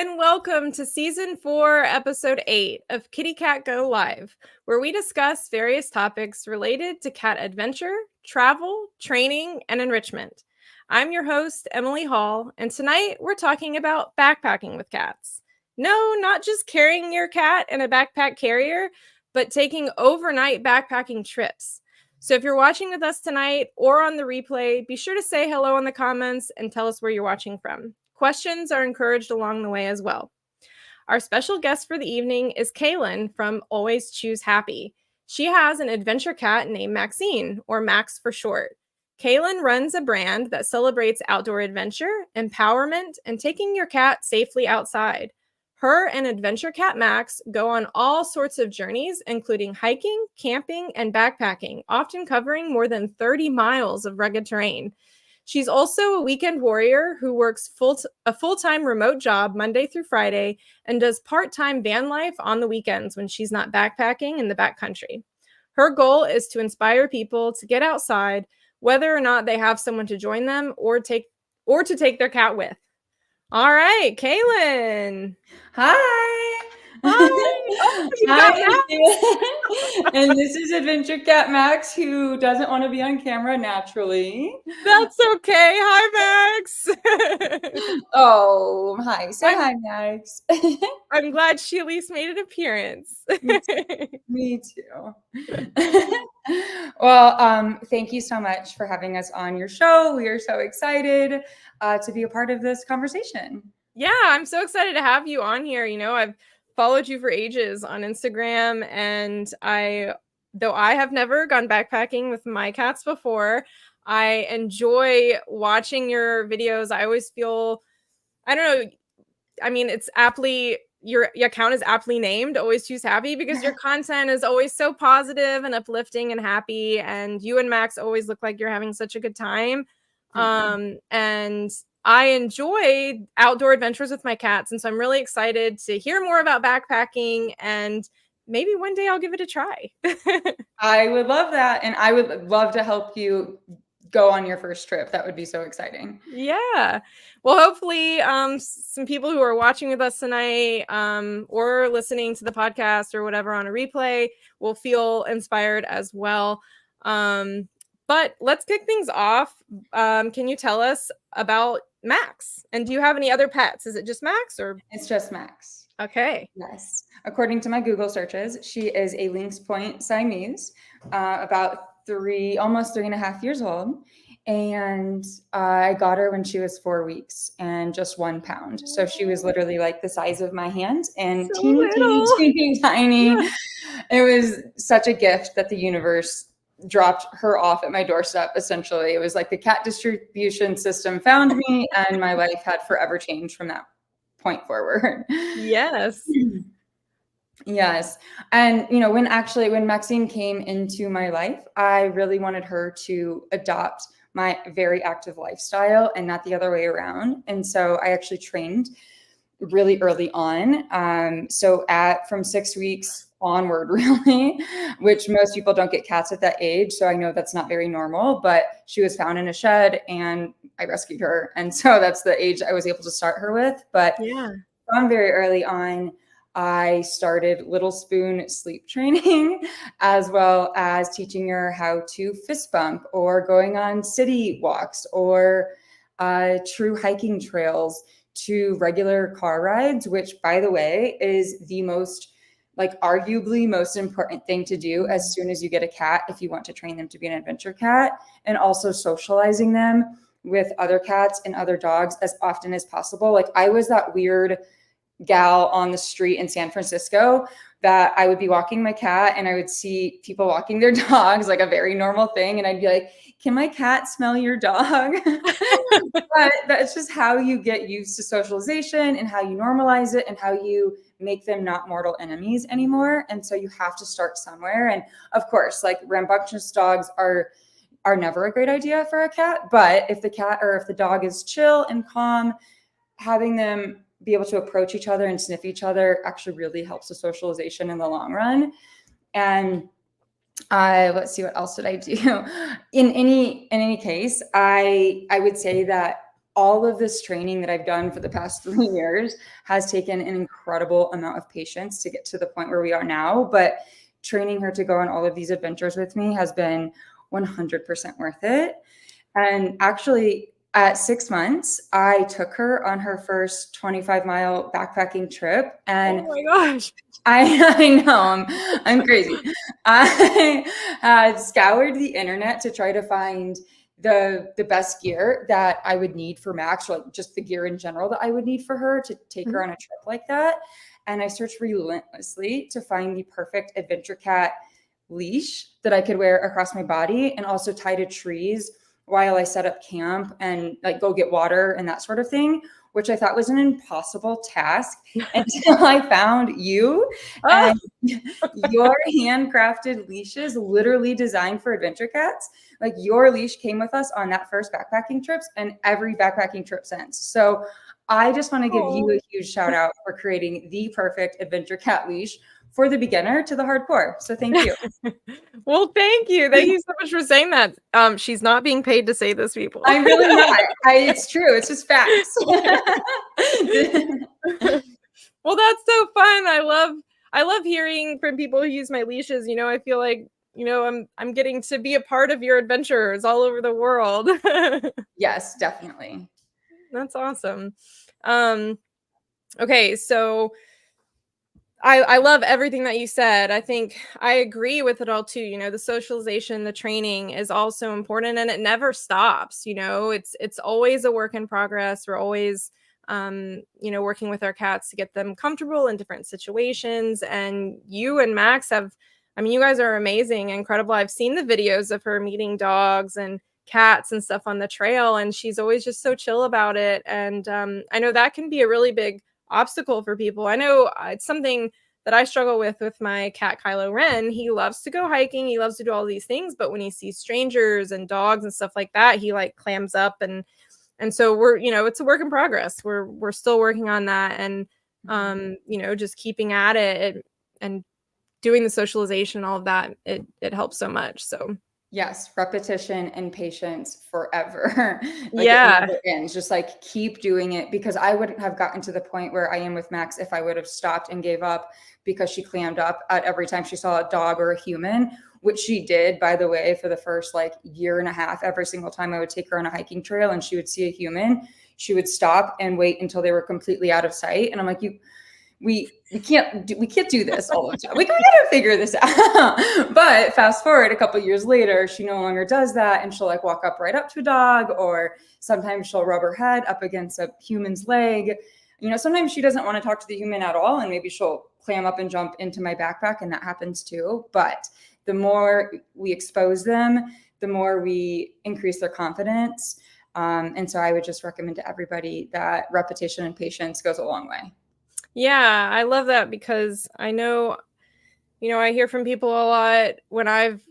and welcome to Season 4, Episode 8 of KittyCatGO Live, where we discuss various topics related to cat adventure, travel, training, and enrichment. I'm your host, Emily Hall, and tonight we're talking about backpacking with cats. No, not just carrying your cat in a backpack carrier, but taking overnight backpacking trips. So if you're watching with us tonight or on the replay, be sure to say hello in the comments and tell us where you're watching from. Questions are encouraged along the way as well. Our special guest for the evening is Kaylin from Always Choose Happy. She has an adventure cat named Maxine, or Max for short. Kaylin runs a brand that celebrates outdoor adventure, empowerment, and taking your cat safely outside. Her and adventure cat Max go on all sorts of journeys, including hiking, camping, and backpacking, often covering more than 30 miles of rugged terrain. She's also a weekend warrior who works a full-time remote job Monday through Friday and does part-time van life on the weekends when she's not backpacking in the backcountry. Her goal is to inspire people to get outside, whether or not they have someone to join them or to take their cat with. All right, Kaylin. Hi. Hi. Oh, you got Max. And this is Adventure Cat Max, who doesn't want to be on camera naturally. That's okay. Hi, Max. Oh, hi. Say hi, Max. I'm glad she at least made an appearance. Me too. Well, thank you so much for having us on your show. We are so excited to be a part of this conversation. Yeah, I'm so excited to have you on here. You know, I've followed you for ages on Instagram, and though I have never gone backpacking with my cats before, I enjoy watching your videos. I always feel, I don't know, I mean, it's aptly, your account is aptly named Always Choose Happy, because your content is always so positive and uplifting and happy, and you and Max always look like you're having such a good time. And I enjoy outdoor adventures with my cats, and so I'm really excited to hear more about backpacking, and maybe one day I'll give it a try. I would love that, and I would love to help you go on your first trip. That would be so exciting. Yeah. Well, hopefully some people who are watching with us tonight or listening to the podcast or whatever on a replay will feel inspired as well. But let's kick things off. Can you tell us about Max? And do you have any other pets? Is it just Max or? It's just Max. Okay. Yes. According to my Google searches, she is a Lynx Point Siamese, about almost 3.5 years old. And I got her when she was 4 weeks and just 1 pound. So she was literally like the size of my hand and So teeny tiny. Yeah. It was such a gift that the universe dropped her off at my doorstep. Essentially, it was like the cat distribution system found me, and my life had forever changed from that point forward. Yes. Yes. And, you know, when Maxine came into my life, I really wanted her to adopt my very active lifestyle and not the other way around. And so I actually trained really early on. So from 6 weeks onward, really, which most people don't get cats at that age. So I know that's not very normal, but she was found in a shed and I rescued her. And so that's the age I was able to start her with. But yeah, from very early on, I started Little Spoon sleep training, as well as teaching her how to fist bump or going on city walks or true hiking trails to regular car rides, which, by the way, is the arguably most important thing to do as soon as you get a cat if you want to train them to be an adventure cat, and also socializing them with other cats and other dogs as often as possible. Like, I was that weird gal on the street in San Francisco that I would be walking my cat and I would see people walking their dogs, like a very normal thing. And I'd be like, can my cat smell your dog? But that's just how you get used to socialization and how you normalize it and how you make them not mortal enemies anymore. And so you have to start somewhere. And of course, like, rambunctious dogs are never a great idea for a cat. But if the dog is chill and calm, having them be able to approach each other and sniff each other actually really helps the socialization in the long run. And let's see, what else did I do? In any case, I would say that all of this training that I've done for the past 3 years has taken an incredible amount of patience to get to the point where we are now. But training her to go on all of these adventures with me has been 100% worth it. And actually, at 6 months, I took her on her first 25-mile backpacking trip. And oh my gosh. I know, I'm crazy. I had scoured the internet to try to find the best gear that I would need for Max, or like just the gear in general that I would need for her to take her on a trip like that. And I searched relentlessly to find the perfect Adventure Cat leash that I could wear across my body and also tie to trees while I set up camp and like go get water and that sort of thing, which I thought was an impossible task until I found you and your handcrafted leashes literally designed for adventure cats. Like your leash came with us on that first backpacking trips and every backpacking trip since. So I just want to give you a huge shout out for creating the perfect adventure cat leash for the beginner to the hardcore. So thank you. Well, thank you. Thank you so much for saying that. She's not being paid to say this, people. I'm really not. It's true. It's just facts. Well, that's so fun. I love hearing from people who use my leashes. You know, I feel like, you know, I'm getting to be a part of your adventures all over the world. Yes, definitely. That's awesome. Okay, so I love everything that you said. I think I agree with it all too. You know, the socialization, the training is also important and it never stops. You know, it's always a work in progress. We're always you know, working with our cats to get them comfortable in different situations. And you and Max have, I mean, you guys are amazing, incredible. I've seen the videos of her meeting dogs and cats and stuff on the trail, and she's always just so chill about it. And I know that can be a really big obstacle for people. I know it's something that I struggle with my cat Kylo Ren. He loves to go hiking, he loves to do all these things, but when he sees strangers and dogs and stuff like that, he like clams up. And so we're, you know, it's a work in progress. We're still working on that, and you know, just keeping at it and doing the socialization and all of that, it helps so much. So yes, repetition and patience forever. Like yeah, it never ends. Just like keep doing it, because I wouldn't have gotten to the point where I am with Max if I would have stopped and gave up because she clammed up at every time she saw a dog or a human, which she did, by the way, for the first like year and a half. Every single time I would take her on a hiking trail and she would see a human, she would stop and wait until they were completely out of sight. And I'm like, we can't do this all the time. We gotta figure this out. But fast forward a couple years later, she no longer does that, and she'll like walk up right up to a dog, or sometimes she'll rub her head up against a human's leg. You know, sometimes she doesn't want to talk to the human at all, and maybe she'll clam up and jump into my backpack, and that happens too. But the more we expose them, the more we increase their confidence. And so I would just recommend to everybody that repetition and patience goes a long way. yeah, I love that, because I know, you know, I hear from people a lot when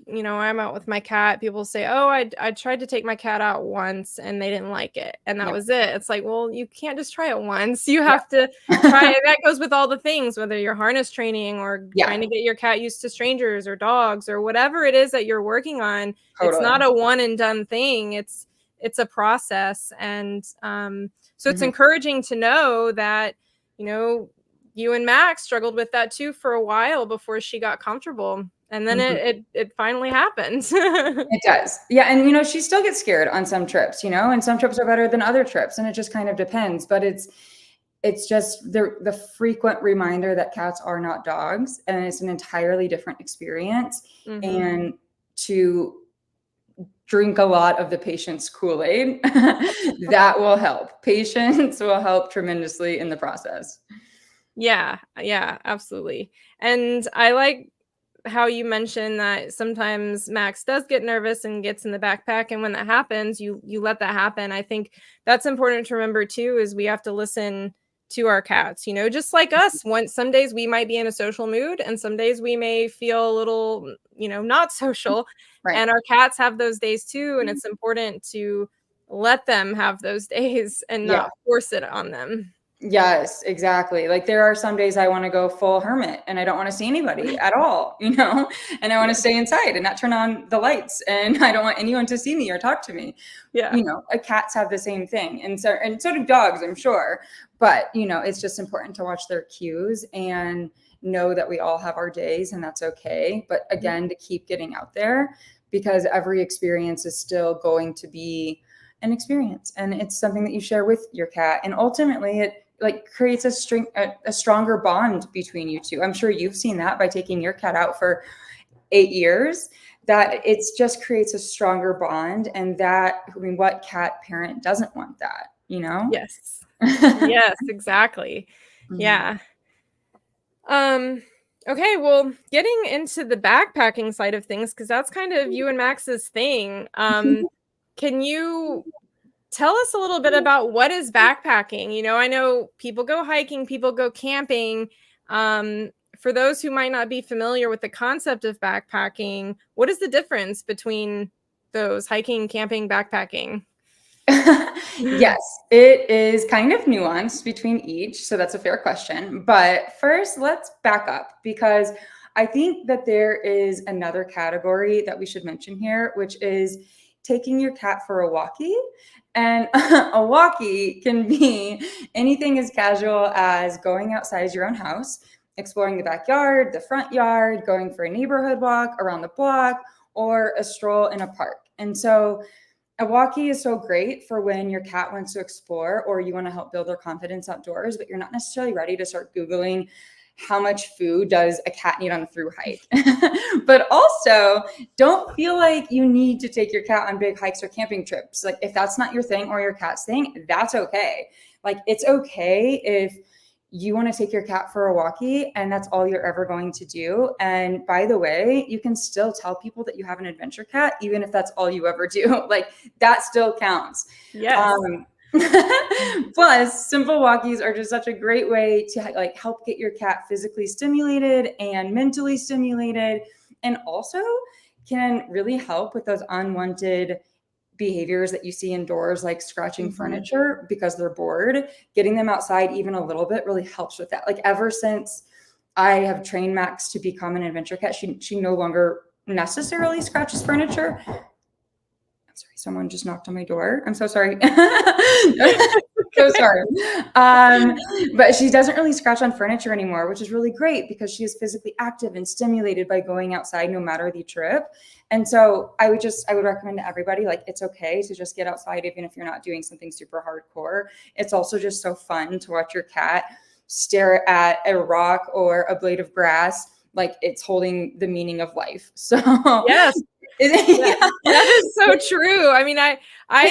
you know, I'm out with my cat, people say, oh, I tried to take my cat out once and they didn't like it, and that was it. It's like, well, you can't just try it once, you have to try it. That goes with all the things, whether you're harness training or trying to get your cat used to strangers or dogs or whatever it is that you're working on. It's not a one and done thing. It's a process. And so it's encouraging to know that, you know, you and Max struggled with that too for a while before she got comfortable. And then it finally happened. It does. Yeah. And, you know, she still gets scared on some trips, you know, and some trips are better than other trips. And it just kind of depends. But it's just the frequent reminder that cats are not dogs, and it's an entirely different experience. And to drink a lot of the patience Kool-Aid, that will help. Patience will help tremendously in the process. Yeah, absolutely. And I like how you mentioned that sometimes Max does get nervous and gets in the backpack, and when that happens, you let that happen. I think that's important to remember too, is we have to listen to our cats, you know, just like us. Some days we might be in a social mood, and some days we may feel a little, you know, not social. Right. And our cats have those days too, and it's important to let them have those days and not force it on them. Yes, exactly. Like there are some days I want to go full hermit and I don't want to see anybody at all, and I want to Yeah. stay inside and not turn on the lights, and I don't want anyone to see me or talk to me. Yeah. Cats have the same thing. And so do dogs, I'm sure. But, it's just important to watch their cues and know that we all have our days and that's okay. But again, to keep getting out there, because every experience is still going to be an experience, and it's something that you share with your cat. And ultimately it like creates a stronger bond between you two. I'm sure you've seen that by taking your cat out for 8 years, that it's just creates a stronger bond. And what cat parent doesn't want that, Yes. Yes, exactly. Yeah. Okay, well, getting into the backpacking side of things, because that's kind of you and Max's thing. Can you tell us a little bit about what is backpacking? I know people go hiking, people go camping. For those who might not be familiar with the concept of backpacking, what is the difference between those hiking, camping, backpacking? Yes, it is kind of nuanced between each. So that's a fair question. But first, let's back up, because I think that there is another category that we should mention here, which is taking your cat for a walkie. And a walkie can be anything as casual as going outside your own house, exploring the backyard, the front yard, going for a neighborhood walk around the block, or a stroll in a park. And so a walkie is so great for when your cat wants to explore or you want to help build their confidence outdoors, but you're not necessarily ready to start Googling how much food does a cat need on a through hike. But also, don't feel like you need to take your cat on big hikes or camping trips. Like if that's not your thing or your cat's thing, that's okay. Like it's okay if you want to take your cat for a walkie and that's all you're ever going to do. And by the way, you can still tell people that you have an adventure cat, even if that's all you ever do. Like that still counts. Yes. Plus, simple walkies are just such a great way to like help get your cat physically stimulated and mentally stimulated, and also can really help with those unwanted behaviors that you see indoors, like scratching furniture because they're bored. Getting them outside even a little bit really helps with that. Like ever since I have trained Max to become an adventure cat, she no longer necessarily scratches furniture. I'm sorry, someone just knocked on my door. I'm so sorry. So sorry. But she doesn't really scratch on furniture anymore, which is really great because she is physically active and stimulated by going outside no matter the trip. And so I would recommend to everybody, like, it's okay to just get outside, even if you're not doing something super hardcore. It's also just so fun to watch your cat stare at a rock or a blade of grass like it's holding the meaning of life. So Yes. That is so true. I mean, I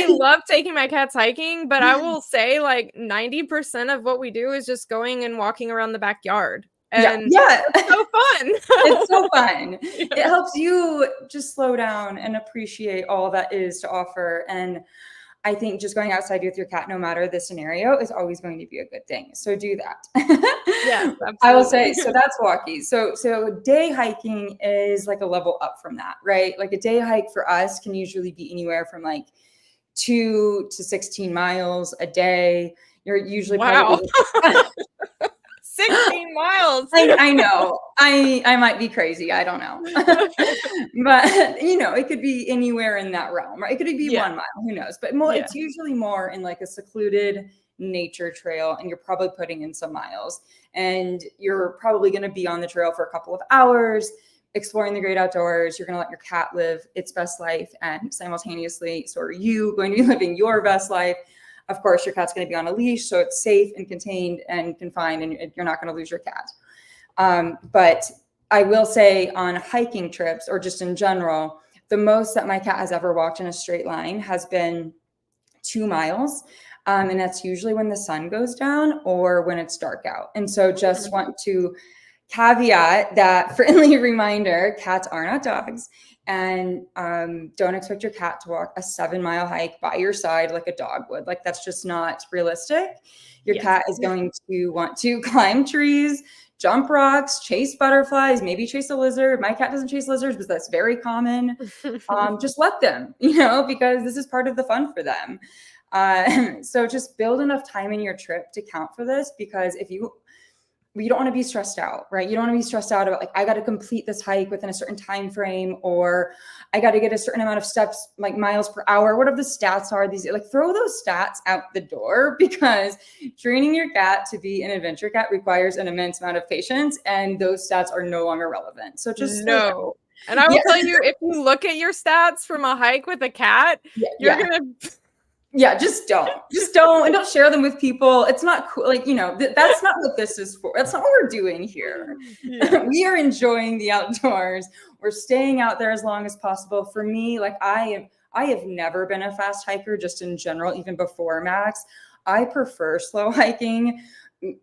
love taking my cats hiking, but I will say like 90% of what we do is just going and walking around the backyard. And yeah. It's so fun. It's so fun. Yeah. It helps you just slow down and appreciate all that is to offer. And I think just going outside with your cat, no matter the scenario, is always going to be a good thing. So do that. Yes, absolutely. I will say, so that's walkies. So day hiking is like a level up from that, right? Like a day hike for us can usually be anywhere from like 2 to 16 miles a day. You're usually probably 16 miles. I know. I might be crazy. I don't know. But it could be anywhere in that realm, right? It could be 1 mile, who knows? But it's usually more in like a secluded nature trail, and you're probably putting in some miles. And you're probably going to be on the trail for a couple of hours, exploring the great outdoors. You're going to let your cat live its best life, and simultaneously, so are you going to be living your best life. Of course, your cat's going to be on a leash, so it's safe and contained and confined, and you're not going to lose your cat. But I will say on hiking trips or just in general, the most that my cat has ever walked in a straight line has been 2 miles. And that's usually when the sun goes down or when it's dark out. And so just want to caveat that friendly reminder, cats are not dogs. And don't expect your cat to walk a 7-mile hike by your side like a dog would. Like that's just not realistic. Your cat is going to want to climb trees, jump rocks, chase butterflies, maybe chase a lizard. My cat doesn't chase lizards, but that's very common. Just let them, because this is part of the fun for them. So just build enough time in your trip to count for this, because if you don't want to be stressed out, right? You don't want to be stressed out about like, I got to complete this hike within a certain time frame, or I got to get a certain amount of steps, like miles per hour, whatever the stats are. These, like, throw those stats out the door, because training your cat to be an adventure cat requires an immense amount of patience, and those stats are no longer relevant. So just slow down. And I will tell you, if you look at your stats from a hike with a cat, you're gonna just don't and don't share them with people. It's not cool. Like, that's not what this is for. That's not what we're doing here. We are enjoying the outdoors. We're staying out there as long as possible. For me, like, I have never been a fast hiker, just in general, even before Max. I prefer slow hiking.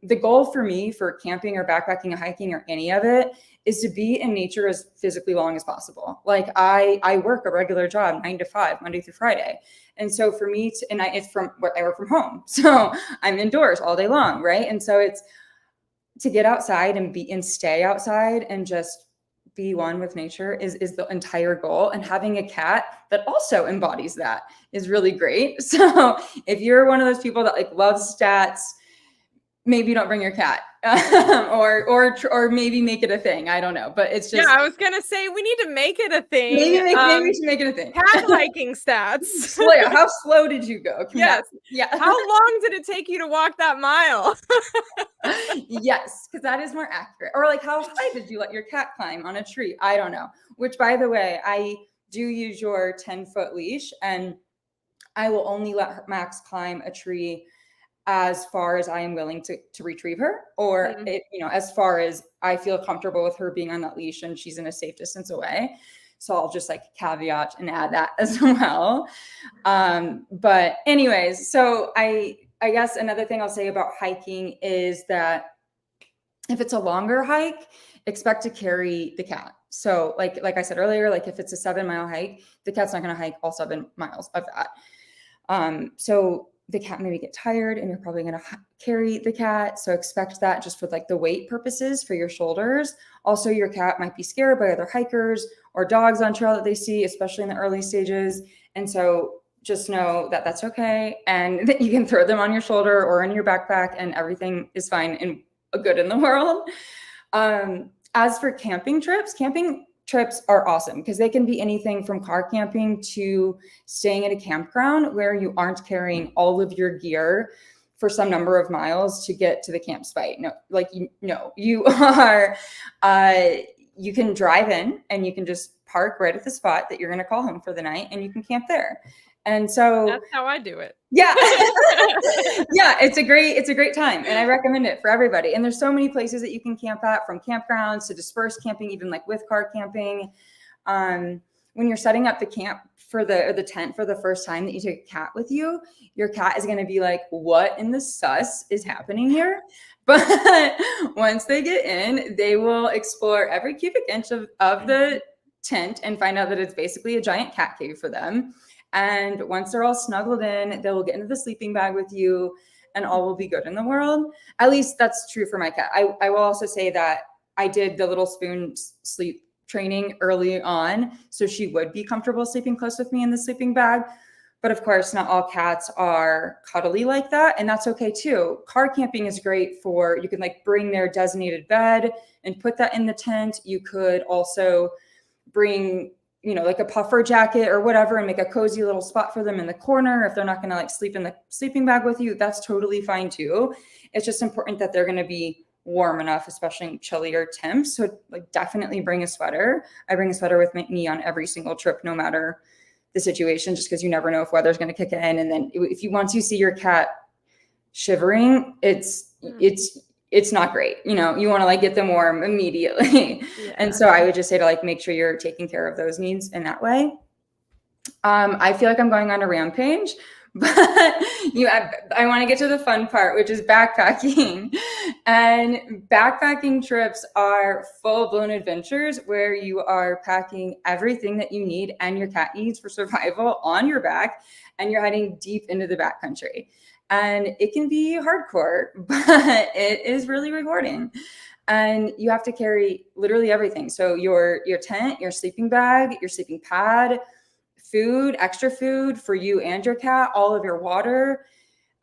The goal for me for camping or backpacking or hiking or any of it is to be in nature as physically long as possible. Like, I work a regular job, 9 to 5, Monday through Friday. And so for me it's from where I work from home. So I'm indoors all day long. Right. And so it's to get outside and stay outside and just be one with nature is the entire goal. And having a cat that also embodies that is really great. So if you're one of those people that like loves stats, maybe don't bring your cat, or maybe make it a thing. I don't know, but it's just. Yeah, I was gonna say we need to make it a thing. Maybe we should make it a thing. Cat hiking stats. How slow did you go? Yes. Yeah. How long did it take you to walk that mile? Yes, because that is more accurate. Or like, how high did you let your cat climb on a tree? I don't know. Which, by the way, I do use your 10-foot leash, and I will only let Max climb a tree as far as I am willing to retrieve her, or as far as I feel comfortable with her being on that leash and she's in a safe distance away. So I'll just like caveat and add that as well. But anyways, so I guess another thing I'll say about hiking is that if it's a longer hike, expect to carry the cat. So like I said earlier, like if it's a 7-mile hike, the cat's not going to hike all 7 miles of that. So the cat maybe get tired, and you're probably going to carry the cat. So expect that, just for like the weight purposes for your shoulders. Also, your cat might be scared by other hikers or dogs on trail that they see, especially in the early stages. And so just know that that's okay, and that you can throw them on your shoulder or in your backpack, and everything is fine and good in the world. As for camping trips are awesome, because they can be anything from car camping to staying at a campground where you aren't carrying all of your gear for some number of miles to get to the campsite. You are, you can drive in and you can just park right at the spot that you're going to call home for the night, and you can camp there. And so that's how I do it. Yeah. Yeah, it's a great time, and I recommend it for everybody. And there's so many places that you can camp at, from campgrounds to dispersed camping, even like with car camping. When you're setting up the camp for the tent for the first time that you take a cat with you, your cat is going to be like, what in the sus is happening here? But once they get in, they will explore every cubic inch of the tent and find out that it's basically a giant cat cave for them. And once they're all snuggled in, they will get into the sleeping bag with you, and all will be good in the world. At least that's true for my cat. I will also say that I did the little spoon sleep training early on, so she would be comfortable sleeping close with me in the sleeping bag. But of course, not all cats are cuddly like that, and that's okay too. Car camping is great for, you can like bring their designated bed and put that in the tent. You could also bring, like a puffer jacket or whatever, and make a cozy little spot for them in the corner. If they're not going to like sleep in the sleeping bag with you, that's totally fine too. It's just important that they're going to be warm enough, especially in chillier temps. So like definitely bring a sweater. I bring a sweater with me on every single trip, no matter the situation, just because you never know if weather's going to kick in. And then once you see your cat shivering, it's not great. You want to like get them warm immediately. Yeah. And so I would just say to like, make sure you're taking care of those needs in that way. I feel like I'm going on a rampage, but I want to get to the fun part, which is backpacking. And backpacking trips are full-blown adventures where you are packing everything that you need and your cat needs for survival on your back, and you're heading deep into the backcountry. And it can be hardcore, but it is really rewarding. And you have to carry literally everything. So your tent, your sleeping bag, your sleeping pad, food, extra food for you and your cat, all of your water.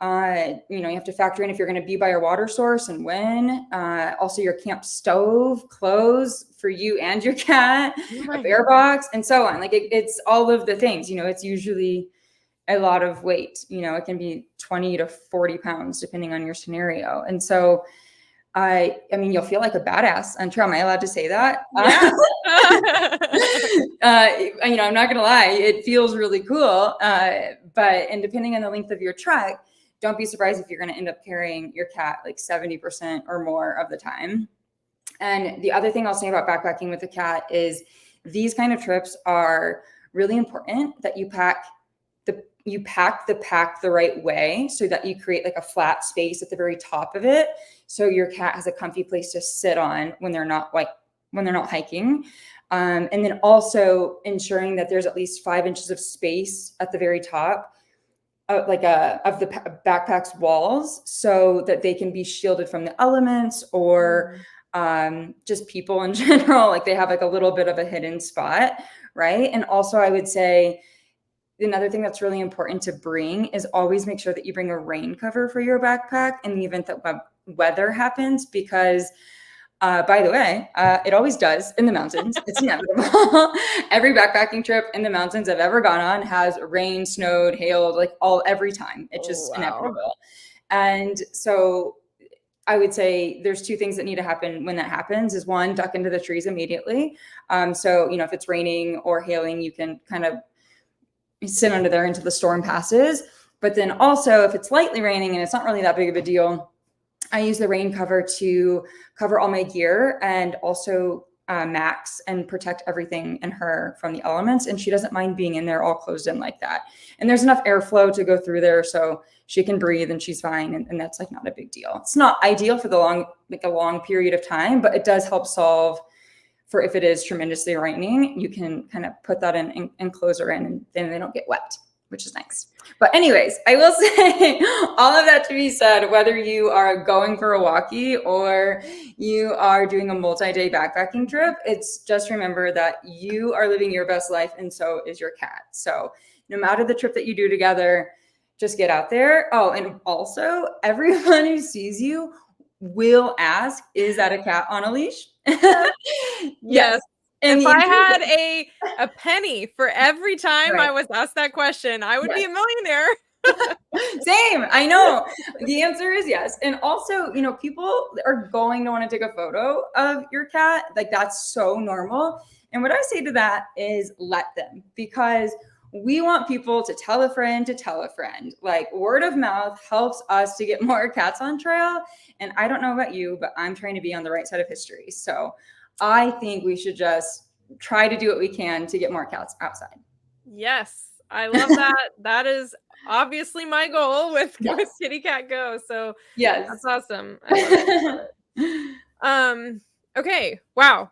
You know, you have to factor in if you're going to be by your water source and when. Also your camp stove, clothes for you and your cat, a bear box, and so on. Like it's all of the things, you know, it's usually a lot of weight. You know, it can be 20 to 40 pounds depending on your scenario. And so I mean, you'll feel like a badass on trail. Am I allowed to say that? Yeah. You know, I'm not going to lie. It feels really cool. And depending on the length of your trek, don't be surprised if you're going to end up carrying your cat like 70% or more of the time. And the other thing I'll say about backpacking with a cat is these kind of trips are really important that you pack the pack the right way so that you create like a flat space at the very top of it. So your cat has a comfy place to sit on when they're not hiking. And then also ensuring that there's at least 5 inches of space at the very top of the backpack's walls so that they can be shielded from the elements or just people in general. Like they have like a little bit of a hidden spot, right? And also I would say another thing that's really important to bring is always make sure that you bring a rain cover for your backpack in the event that weather happens, because by the way, it always does in the mountains. It's inevitable. Every backpacking trip in the mountains I've ever gone on has rain, snowed, hailed, like every time. It's just inevitable. And so I would say there's 2 things that need to happen when that happens is 1, duck into the trees immediately. So, you know, if it's raining or hailing, you can kind of sit under there until the storm passes. But then also if it's lightly raining and it's not really that big of a deal, I use the rain cover to cover all my gear and also Max and protect everything in her from the elements. And she doesn't mind being in there all closed in like that. And there's enough airflow to go through there so she can breathe and she's fine. And that's like not a big deal. It's not ideal for a long period of time, but it does help solve for if it is tremendously raining, you can kind of put that in and close her in and then they don't get wet, which is nice. But anyways, I will say all of that to be said, whether you are going for a walkie or you are doing a multi-day backpacking trip, it's just remember that you are living your best life and so is your cat. So no matter the trip that you do together, just get out there. Oh, and also everyone who sees you will ask, is that a cat on a leash? Yes. And if I had a penny for every time I was asked that question, I would be a millionaire. Same. I know. The answer is yes. And also, you know, people are going to want to take a photo of your cat. Like that's so normal. And what I say to that is let them, because we want people to tell a friend to tell a friend. Like word of mouth helps us to get more cats on trail. And I don't know about you, but I'm trying to be on the right side of history. So I think we should just try to do what we can to get more cats outside. Yes, I love that. That is obviously my goal with KittyCatGO. So yes, that's awesome. I love it. Okay. Wow.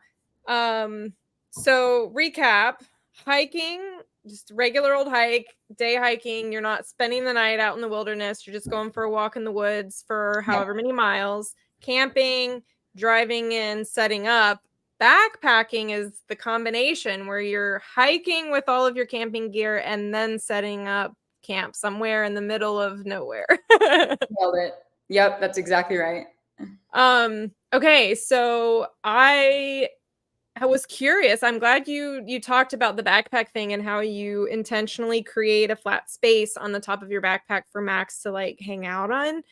So recap: hiking, just regular old hike, day hiking. You're not spending the night out in the wilderness. You're just going for a walk in the woods for however many miles. Camping, driving in, setting up. Backpacking is the combination where you're hiking with all of your camping gear and then setting up camp somewhere in the middle of nowhere. Nailed it. Yep, that's exactly right. Okay, so I was curious. I'm glad you talked about the backpack thing and how you intentionally create a flat space on the top of your backpack for Max to like hang out on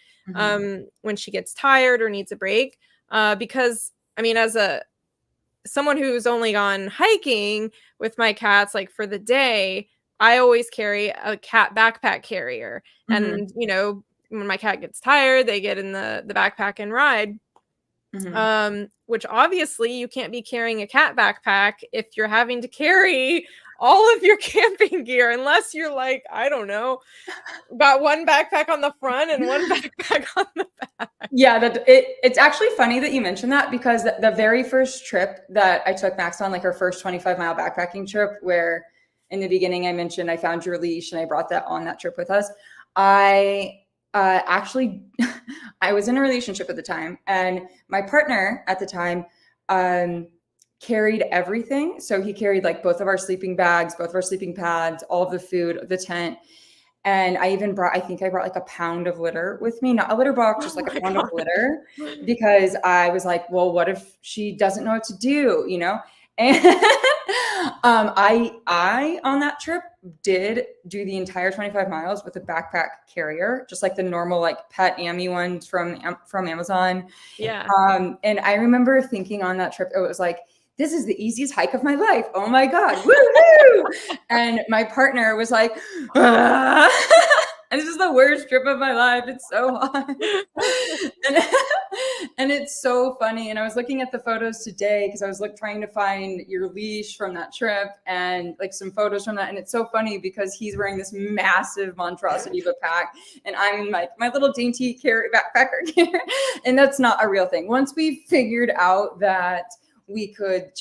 when she gets tired or needs a break. Because I mean, as someone who's only gone hiking with my cats like for the day, I always carry a cat backpack carrier. And you know, when my cat gets tired, they get in the backpack and ride. Which obviously you can't be carrying a cat backpack if you're having to carry all of your camping gear, unless you're like, I don't know, got one backpack on the front and one backpack on the back. Yeah, it's actually funny that you mentioned that, because the very first trip that I took Max on, like her first 25-mile backpacking trip, where in the beginning I mentioned I found your leash and I brought that on that trip with us. Actually, I was in a relationship at the time, and my partner at the time carried everything. So he carried like both of our sleeping bags, both of our sleeping pads, all of the food, the tent. And I even brought, I think I brought like a pound of litter with me, not a litter box, just Oh like a my pound of God. litter, because I was like, well, what if she doesn't know what to do, you know? And I on that trip did do the entire 25 miles with a backpack carrier, just like the normal like pet Ami ones from Amazon. Yeah. And I remember thinking on that trip, it was like, this is the easiest hike of my life. Oh my God. Woohoo. And my partner was like, ah. And this is the worst trip of my life. It's so hot. and, and it's so funny. And I was looking at the photos today because I was trying to find your leash from that trip and like some photos from that. And it's so funny because he's wearing this massive monstrosity of a pack and I'm in like my little dainty backpacker gear. And that's not a real thing. Once we figured out that we could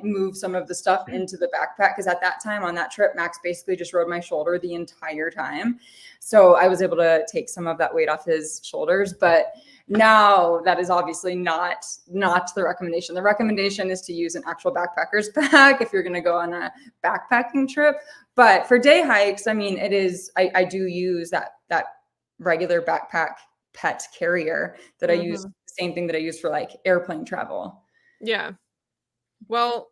move some of the stuff into the backpack, because at that time on that trip, Max basically just rode my shoulder the entire time. So I was able to take some of that weight off his shoulders. But now that is obviously not the recommendation. The recommendation is to use an actual backpacker's bag if you're going to go on a backpacking trip. But for day hikes, I mean, it is, I do use that regular backpack pet carrier that I use, the same thing that I use for like airplane travel. Yeah. Well,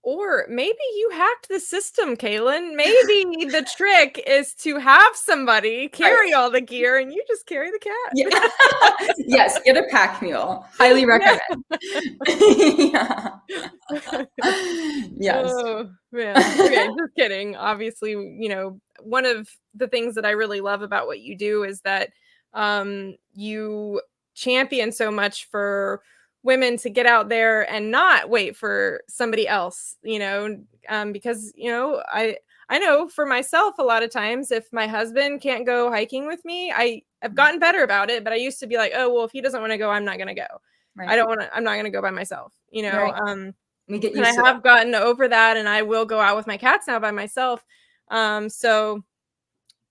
or maybe you hacked the system, Kaylin. Maybe the trick is to have somebody carry all the gear and you just carry the cat. Yeah. Yes, get a pack mule. Highly recommend. Yeah. Yes. Oh, man. Okay, just kidding. Obviously, you know, one of the things that I really love about what you do is that you champion so much for women to get out there and not wait for somebody else, you know, because, you know, I know for myself, a lot of times if my husband can't go hiking with me, I've gotten better about it, but I used to be like, oh, well, if he doesn't want to go, I'm not going to go. Right. I'm not going to go by myself, you know? Right. We get And I used to have gotten over that and I will go out with my cats now by myself. So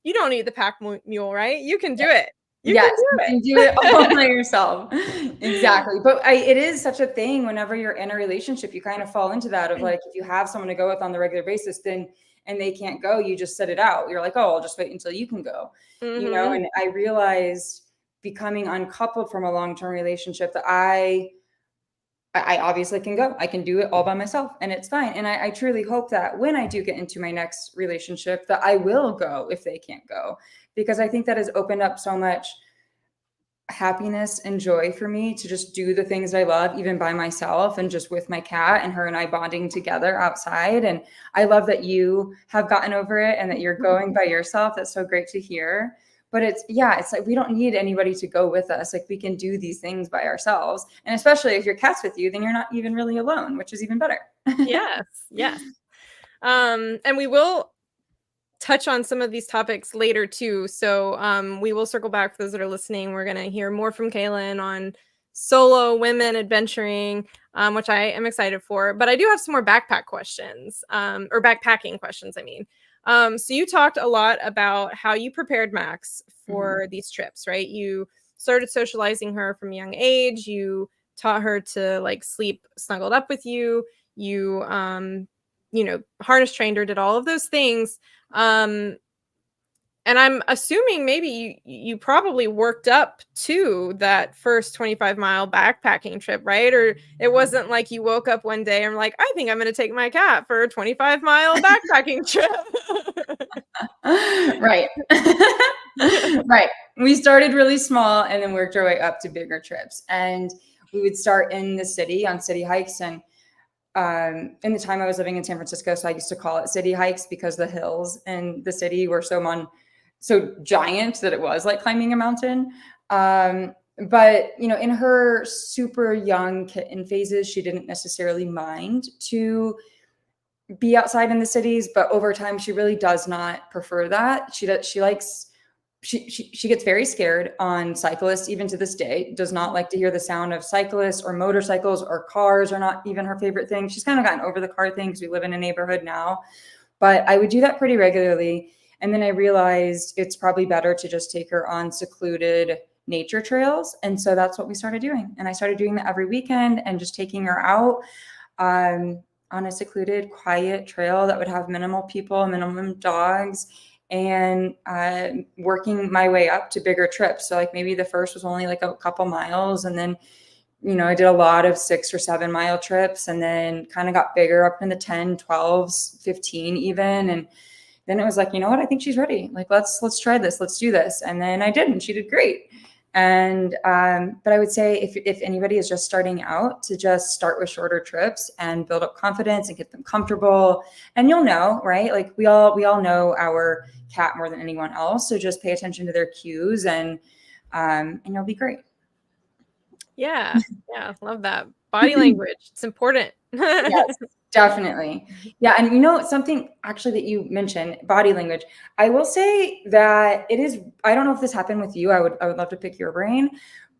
you don't need the pack mule, right? You can do it. You can do it all by yourself. Exactly. But it is such a thing whenever you're in a relationship, you kind of fall into that of like, if you have someone to go with on the regular basis, then, and they can't go, you just set it out. You're like, oh, I'll just wait until you can go, you know? And I realized becoming uncoupled from a long-term relationship that I obviously can go. I can do it all by myself and it's fine. And I truly hope that when I do get into my next relationship, that I will go if they can't go, because I think that has opened up so much happiness and joy for me to just do the things I love, even by myself and just with my cat and her and I bonding together outside. And I love that you have gotten over it and that you're going by yourself. That's so great to hear. But it's like, we don't need anybody to go with us. Like, we can do these things by ourselves. And especially if your cat's with you, then you're not even really alone, which is even better. Yes. Yes. And we will touch on some of these topics later too. So we will circle back for those that are listening. We're going to hear more from Kaylin on solo women adventuring, which I am excited for. But I do have some more backpack questions, or backpacking questions, I mean. So you talked a lot about how you prepared Max for these trips, right? You started socializing her from a young age. You taught her to like sleep snuggled up with you. You, you know, harness trained her, did all of those things. And I'm assuming maybe you probably worked up to that first 25-mile backpacking trip, right? Or it wasn't like you woke up one day and were like, I think I'm going to take my cat for a 25-mile backpacking trip. Right. Right. We started really small and then worked our way up to bigger trips. And we would start in the city on city hikes. And in the time I was living in San Francisco, so I used to call it city hikes because the hills in the city were so giant that it was like climbing a mountain. But, you know, in her super young kitten phases, she didn't necessarily mind to be outside in the cities, but over time, she really does not prefer that. She gets very scared on cyclists, even to this day, does not like to hear the sound of cyclists or motorcycles, or cars are not even her favorite thing. She's kind of gotten over the car thing because we live in a neighborhood now, but I would do that pretty regularly. And then I realized it's probably better to just take her on secluded nature trails. And so that's what we started doing. And I started doing that every weekend and just taking her out. on a secluded, quiet trail that would have minimal people, minimum dogs, and working my way up to bigger trips. So like maybe the first was only like a couple miles, and then I did a lot of 6 or 7 mile trips, and then kind of got bigger up in the 10, 12s, 15 even. And then it was like, you know what, I think she's ready. Like, let's try this. Let's do this. And then I did, and she did great. And, but I would say if anybody is just starting out, to just start with shorter trips and build up confidence and get them comfortable. And you'll know, right? Like we all know our cat more than anyone else. So just pay attention to their cues, and you'll be great. Yeah. Yeah. Love that. Body language. It's important. Yes, definitely. Yeah. And something actually that you mentioned, body language, I will say that it is, I don't know if this happened with you. I would love to pick your brain,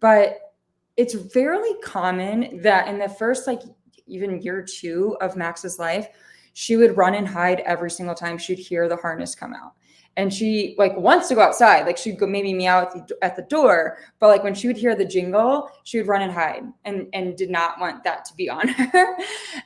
but it's fairly common that in the first, like even year 2 of Max's life, she would run and hide every single time she'd hear the harness come out. And she like wants to go outside. Like she'd go maybe meow at the door, but like when she would hear the jingle, she would run and hide, and did not want that to be on her.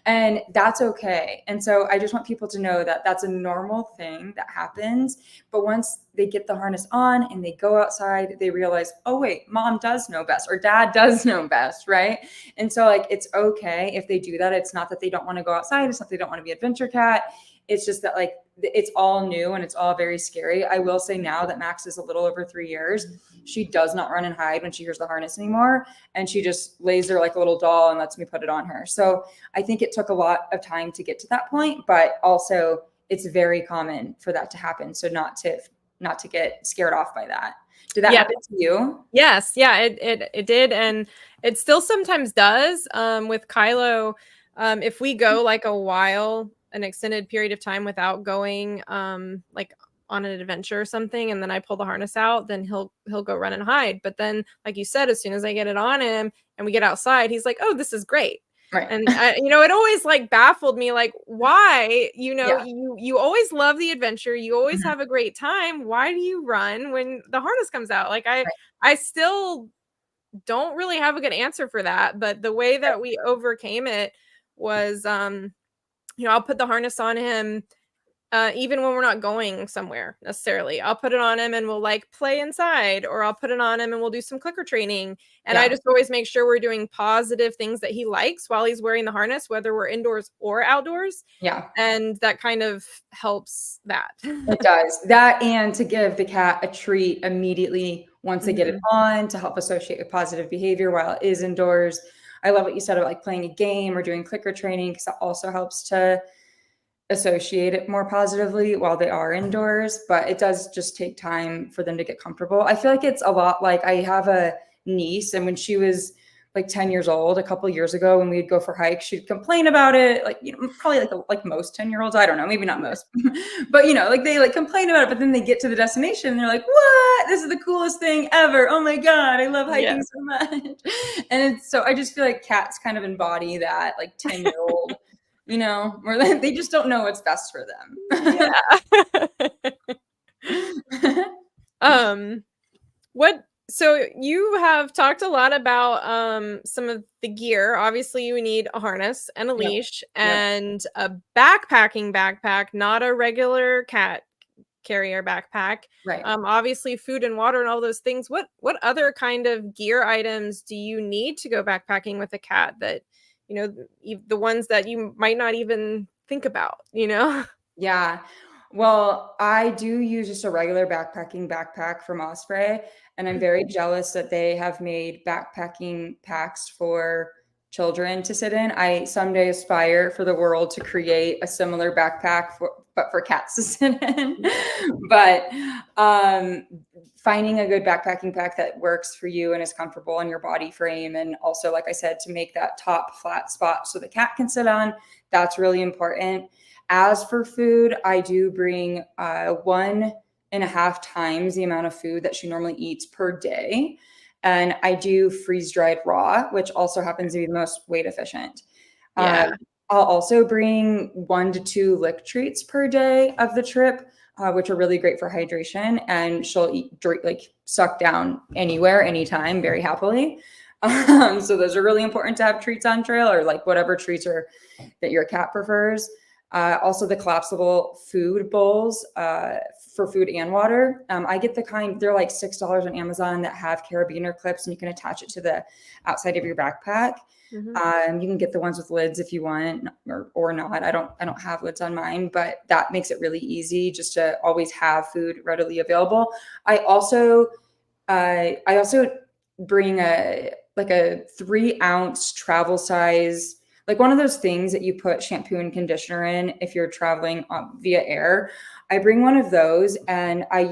And that's okay. And so I just want people to know that that's a normal thing that happens. But once they get the harness on and they go outside, they realize, oh wait, mom does know best, or dad does know best, right? And so like it's okay if they do that. It's not that they don't want to go outside. It's not that they don't want to be an adventure cat. It's just that like it's all new and it's all very scary. I will say now that Max is a little over 3 years, she does not run and hide when she hears the harness anymore. And she just lays there like a little doll and lets me put it on her. So I think it took a lot of time to get to that point, but also it's very common for that to happen. So not to get scared off by that. Did that happen to you? Yes. Yeah, it did. And it still sometimes does. With Kylo, if we go like a while, an extended period of time without going like on an adventure or something, and then I pull the harness out, then he'll go run and hide. But then, like you said, as soon as I get it on him and we get outside, he's like, oh, this is great. Right. And it always like baffled me, like, why, you always love the adventure, you always have a great time, why do you run when the harness comes out? Like I still don't really have a good answer for that. But the way that we overcame it was I'll put the harness on him even when we're not going somewhere necessarily. I'll put it on him and we'll like play inside, or I'll put it on him and we'll do some clicker training. And I just always make sure we're doing positive things that he likes while he's wearing the harness, whether we're indoors or outdoors. Yeah. And that kind of helps that. It does that. And to give the cat a treat immediately once they get it on, to help associate with positive behavior while it is indoors. I love what you said about like playing a game or doing clicker training, because that also helps to associate it more positively while they are indoors. But it does just take time for them to get comfortable. I feel like it's a lot like I have a niece, and when she was like 10 years old, a couple of years ago, when we'd go for hikes, she'd complain about it. Like, probably like most 10-year-olds, I don't know, maybe not most, but like they like complain about it, but then they get to the destination and they're like, what? This is the coolest thing ever. Oh my God, I love hiking so much. And so I just feel like cats kind of embody that like 10-year-old, where they just don't know what's best for them. So you have talked a lot about some of the gear. Obviously, you need a harness and a leash and a backpack, not a regular cat carrier backpack. Right. Obviously, food and water and all those things. What other kind of gear items do you need to go backpacking with a cat that, the ones that you might not even think about, Yeah. Well, I do use just a regular backpack from Osprey, and I'm very jealous that they have made backpacking packs for children to sit in. I someday aspire for the world to create a similar backpack but for cats to sit in. But finding a good backpacking pack that works for you and is comfortable on your body frame, and also, like I said, to make that top flat spot so the cat can sit on, that's really important. As for food, I do bring 1.5 times the amount of food that she normally eats per day. And I do freeze-dried raw, which also happens to be the most weight efficient. I'll also bring 1 to 2 lick treats per day of the trip, which are really great for hydration. And she'll suck down anywhere, anytime, very happily. So those are really important to have treats on trail, or like whatever treats are that your cat prefers. Also the collapsible food bowls for food and water. I get the kind, they're like $6 on Amazon, that have carabiner clips, and you can attach it to the outside of your backpack. You can get the ones with lids if you want, or not. I don't have lids on mine, but that makes it really easy just to always have food readily available. I also bring a 3-ounce travel size, like one of those things that you put shampoo and conditioner in if you're traveling via air. I bring one of those, and I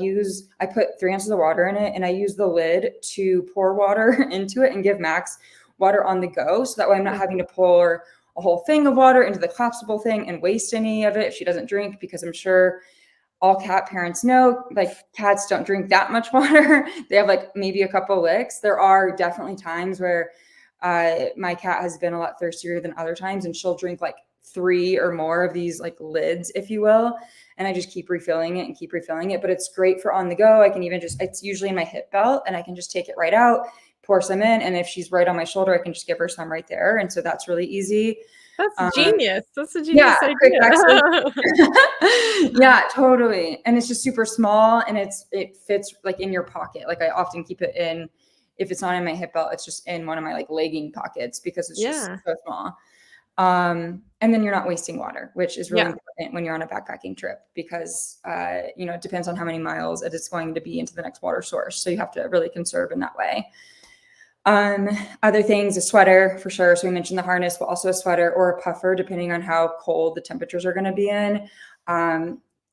put 3 ounces of water in it, and I use the lid to pour water into it and give Max water on the go. So that way I'm not having to pour a whole thing of water into the collapsible thing and waste any of it if she doesn't drink, because I'm sure all cat parents know, like, cats don't drink that much water. They have like maybe a couple licks. There are definitely times where my cat has been a lot thirstier than other times, and she'll drink like 3 or more of these like lids, if you will. And I just keep refilling it and keep refilling it. But it's great for on the go. I can even it's usually in my hip belt, and I can just take it right out, pour some in. And if she's right on my shoulder, I can just give her some right there. And so that's really easy. That's genius. That's a genius idea. Yeah, totally. And it's just super small, and it fits like in your pocket. Like I often keep it in, if it's not in my hip belt, it's just in one of my like legging pockets, because it's just so small. And then you're not wasting water, which is really important when you're on a backpacking trip, because it depends on how many miles it is going to be into the next water source. So you have to really conserve in that way. Other things, a sweater for sure. So we mentioned the harness, but also a sweater or a puffer, depending on how cold the temperatures are going to be in.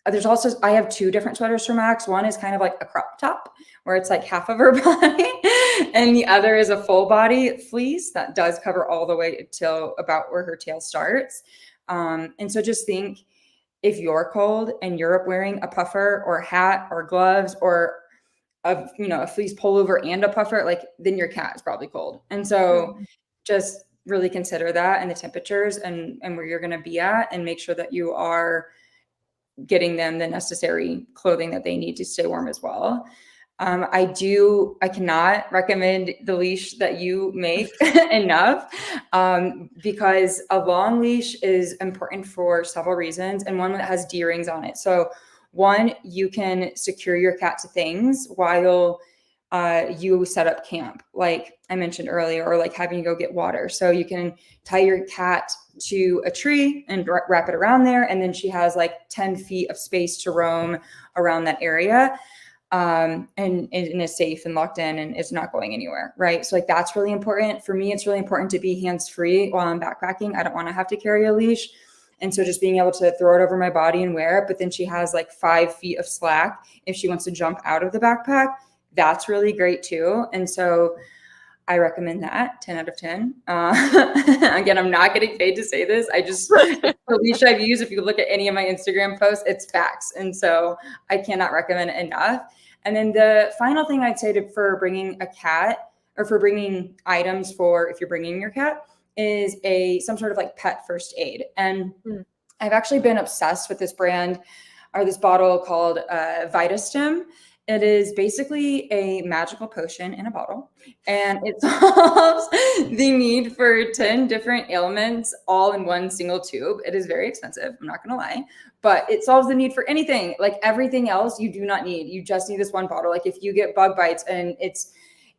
There's also, I have 2 different sweaters for Max. One is kind of like a crop top, where it's like half of her body, and the other is a full body fleece that does cover all the way till about where her tail starts. And so just think, if you're cold and you're wearing a puffer or a hat or gloves or a fleece pullover and a puffer, like, then your cat is probably cold. And so just really consider that, and the temperatures and where you're going to be at, and make sure that you are getting them the necessary clothing that they need to stay warm as well. I cannot recommend the leash that you make enough, because a long leash is important for several reasons, and one that has D-rings on it. So one, you can secure your cat to things while you set up camp, like I mentioned earlier, or like having to go get water. So you can tie your cat to a tree and wrap it around there, and then she has like 10 feet of space to roam around that area, and is safe and locked in, and it's not going anywhere, right? So like that's really important. For me, it's really important to be hands-free while I'm backpacking. I don't want to have to carry a leash. And so just being able to throw it over my body and wear it, but then she has like 5 feet of slack if she wants to jump out of the backpack. That's really great too. And so I recommend that 10 out of 10. Again, I'm not getting paid to say this. The leash I've used, if you look at any of my Instagram posts, it's facts. And so I cannot recommend it enough. And then the final thing I'd say for bringing a cat, or for bringing items for if you're bringing your cat, is some sort of like pet first aid. And I've actually been obsessed with this brand, or this bottle called VitaStem. It is basically a magical potion in a bottle, and it solves the need for 10 different ailments all in one single tube. It is very expensive, I'm not going to lie, but it solves the need for anything. Like everything else you do not need. You just need this one bottle. Like if you get bug bites and it's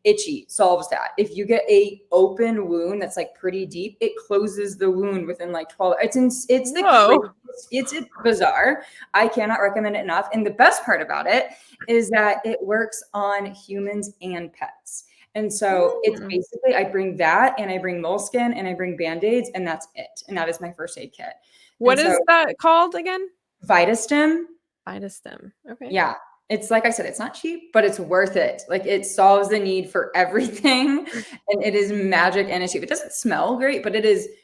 itchy, solves that. If you get a open wound that's like pretty deep, it closes the wound within like 12. It's bizarre. I cannot recommend it enough. And the best part about it is that it works on humans and pets. And so it's basically, I bring that, and I bring moleskin, and I bring band-aids, and that's it. And that is my first aid kit. What is that called again? VitaStem. VitaStem. Okay. Yeah. It's like I said, it's not cheap, but it's worth it. Like it solves the need for everything, and it is magic in a tube. It doesn't smell great, but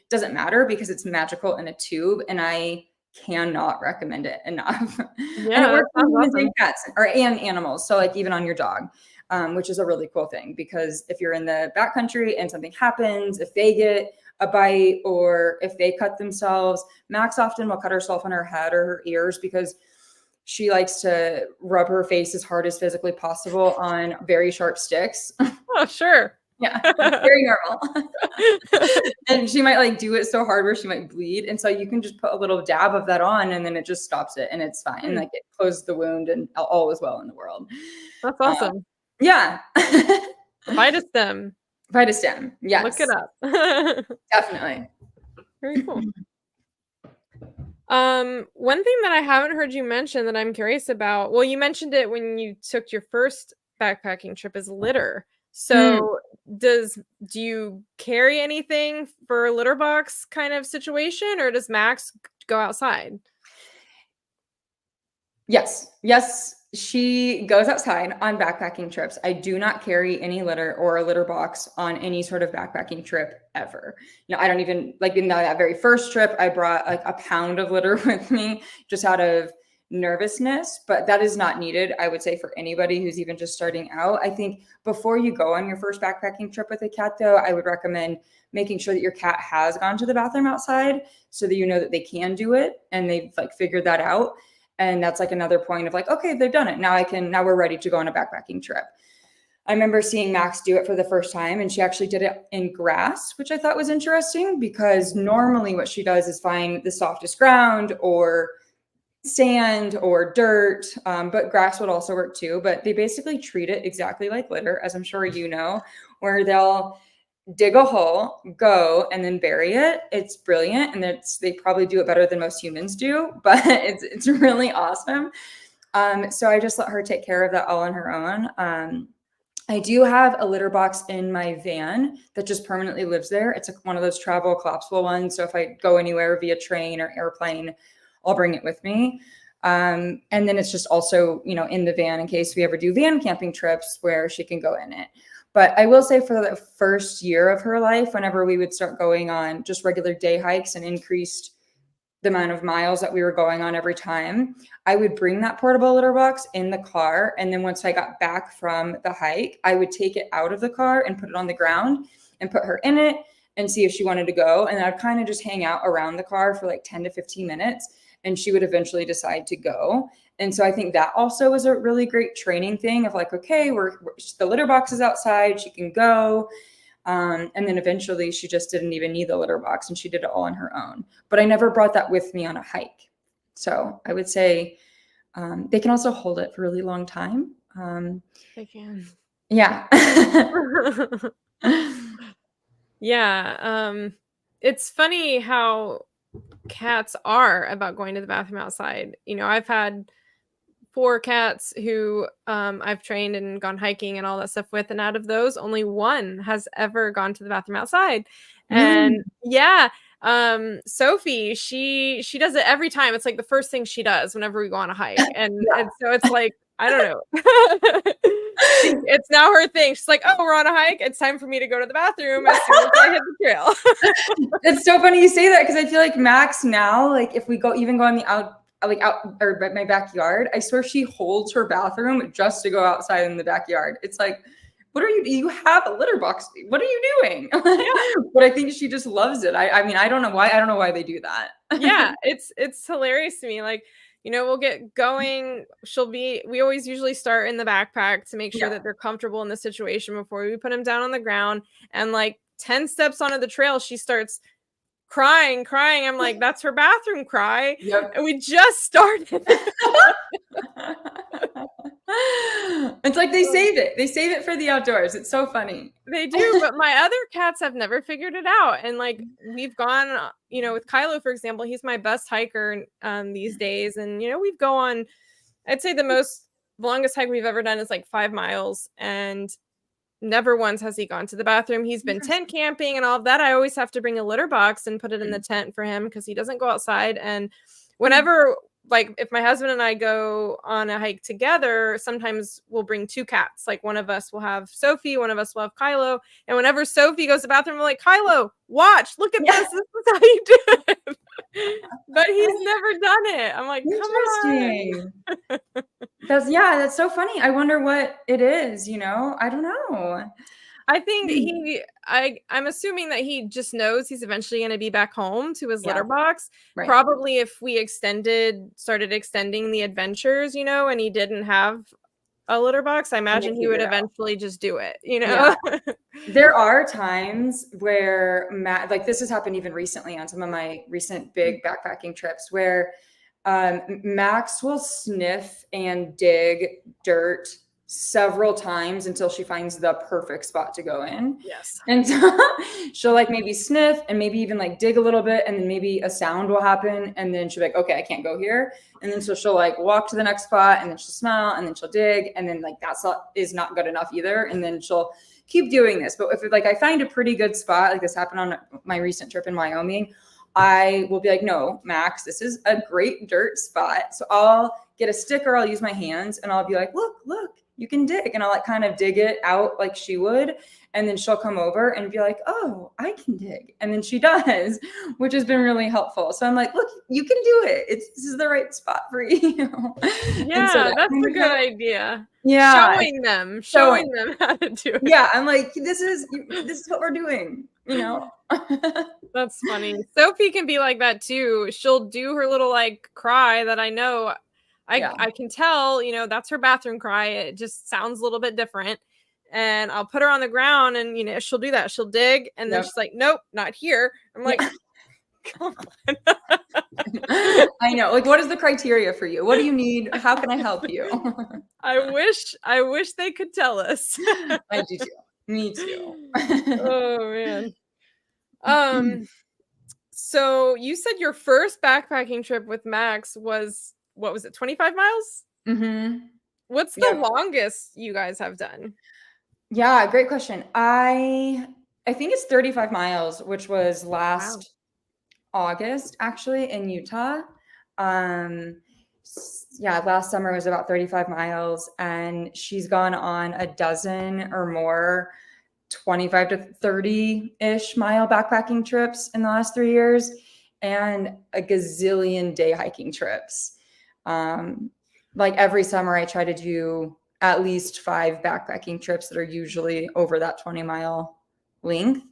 doesn't matter because it's magical in a tube, and I cannot recommend it enough. Yeah, and it works on humans awesome. and cats and animals. So like even on your dog, which is a really cool thing, because if you're in the backcountry and something happens, if they get a bite or if they cut themselves, Max often will cut herself on her head or her ears because she likes to rub her face as hard as physically possible on very sharp sticks. Oh, sure. Yeah, it's very normal. And she might like do it so hard where she might bleed. And so you can just put a little dab of that on and then it just stops it and it's fine. Like it closes the wound and all is well in the world. That's Uh, awesome. yeah. Vitastem. Vitastem. Look it Yes. up. Definitely. Very cool. One thing that I haven't heard you mention that I'm curious about, well, you mentioned it when you took your first backpacking trip, is litter. So do you carry anything for a litter box kind of situation, or does Max go outside? Yes. Yes. She goes outside on backpacking trips. I do not carry any litter or a litter box on any sort of backpacking trip ever. I don't even like in that very first trip, I brought like a pound of litter with me just out of nervousness, but that is not needed, I would say, for anybody who's even just starting out. I think before you go on your first backpacking trip with a cat, though, I would recommend making sure that your cat has gone to the bathroom outside so that you know that they can do it and they've like figured that out. And that's like another point of like, okay, they've done it. Now we're ready to go on a backpacking trip. I remember seeing Max do it for the first time, and she actually did it in grass, which I thought was interesting because normally what she does is find the softest ground or sand or dirt, but grass would also work too. But they basically treat it exactly like litter, as I'm sure you know, where they'll dig a hole, go, and then bury it. It's brilliant, and they probably do it better than most humans do, but it's really awesome. So I just let her take care of that all on her own. I do have a litter box in my van that just permanently lives there. It's one of those travel collapsible ones. So if I go anywhere via train or airplane, I'll bring it with me. And then it's just also, in the van in case we ever do van camping trips where she can go in it. But I will say for the first year of her life, whenever we would start going on just regular day hikes and increased the amount of miles that we were going on every time, I would bring that portable litter box in the car. And then once I got back from the hike, I would take it out of the car and put it on the ground and put her in it and see if she wanted to go. And I'd kind of just hang out around the car for like 10 to 15 minutes. And she would eventually decide to go. And so I think that also was a really great training thing of like, okay, the litter box is outside, she can go. And then eventually she just didn't even need the litter box and she did it all on her own. But I never brought that with me on a hike. So I would say they can also hold it for a really long time. They can. Yeah. Yeah. It's funny how cats are about going to the bathroom outside. I've had 4 cats who I've trained and gone hiking and all that stuff with, and out of those, only one has ever gone to the bathroom outside. And yeah, Sophie, she does it every time. It's like the first thing she does whenever we go on a hike, and so it's like, I don't know. It's now her thing. She's like, oh, we're on a hike. It's time for me to go to the bathroom as soon as I hit the trail. It's so funny you say that because I feel like Max now, like if we go on the out or my backyard, I swear she holds her bathroom just to go outside in the backyard. It's like, what are you have a litter box? What are you doing? But I think she just loves it. I mean, I don't know why they do that. Yeah, it's hilarious to me. Like, we'll get going. We always usually start in the backpack to make sure that they're comfortable in the situation before we put them down on the ground. And like 10 steps onto the trail, she starts crying. I'm like, that's her bathroom cry. Yep. And we just started. It's like they save it for the outdoors. It's so funny. They do, but my other cats have never figured it out. And like we've gone, with Kylo, for example, he's my best hiker these days. And we've go on, I'd say the longest hike we've ever done is like 5 miles, and never once has he gone to the bathroom. He's been tent camping and all of that. I always have to bring a litter box and put it in the tent for him because he doesn't go outside. And whenever, like, if my husband and I go on a hike together, sometimes we'll bring 2 cats. Like, one of us will have Sophie, one of us will have Kylo. And whenever Sophie goes to the bathroom, we're like, Kylo, watch, look at this. This is how you do it. But he's never done it. I'm like, interesting. Come on. That's so funny. I wonder what it is, I don't know. I think I'm assuming that he just knows he's eventually going to be back home to his litter box. Right. Probably if we started extending the adventures, and he didn't have a litter box, I and they imagine he figure would it out. eventually just do it, you Yeah. know? There are times where like this has happened even recently on some of my recent big backpacking trips where Max will sniff and dig dirt several times until she finds the perfect spot to go in. Yes. And so she'll like maybe sniff and maybe even like dig a little bit, and then maybe a sound will happen, and then she'll be like, okay, I can't go here. And then so she'll like walk to the next spot, and then she'll smell, and then she'll dig, and then like is not good enough either. And then she'll keep doing this. But if like I find a pretty good spot, like this happened on my recent trip in Wyoming, I will be like, no, Max, this is a great dirt spot. So I'll get a stick or I'll use my hands and I'll be like, look, you can dig. And I'll like kind of dig it out like she would. And then she'll come over and be like, oh, I can dig. And then she does, which has been really helpful. So I'm like, look, you can do it. This is the right spot for you. Yeah, so that's a good idea. Yeah. Showing them how to do it. Yeah. I'm like, this is what we're doing, you know? That's funny. Sophie can be like that too. She'll do her little like cry that I know. I can tell, you know, that's her bathroom cry. It just sounds a little bit different. And I'll put her on the ground and, you know, she'll do that. She'll dig. And then she's like, nope, not here. I'm like, come on. I know. Like, what is the criteria for you? What do you need? How can I help you? I wish they could tell us. I do too. Me too. Oh man. So you said your first backpacking trip with Max was, what was it, 25 miles? Mm-hmm. What's the longest you guys have done? Yeah, great question. I think it's 35 miles, which was last August actually in Utah. Last summer was about 35 miles, and she's gone on a dozen or more 25 to 30-ish mile backpacking trips in the last 3 years, and a gazillion day hiking trips. Like every summer I try to do at least 5 backpacking trips that are usually over that 20-mile length,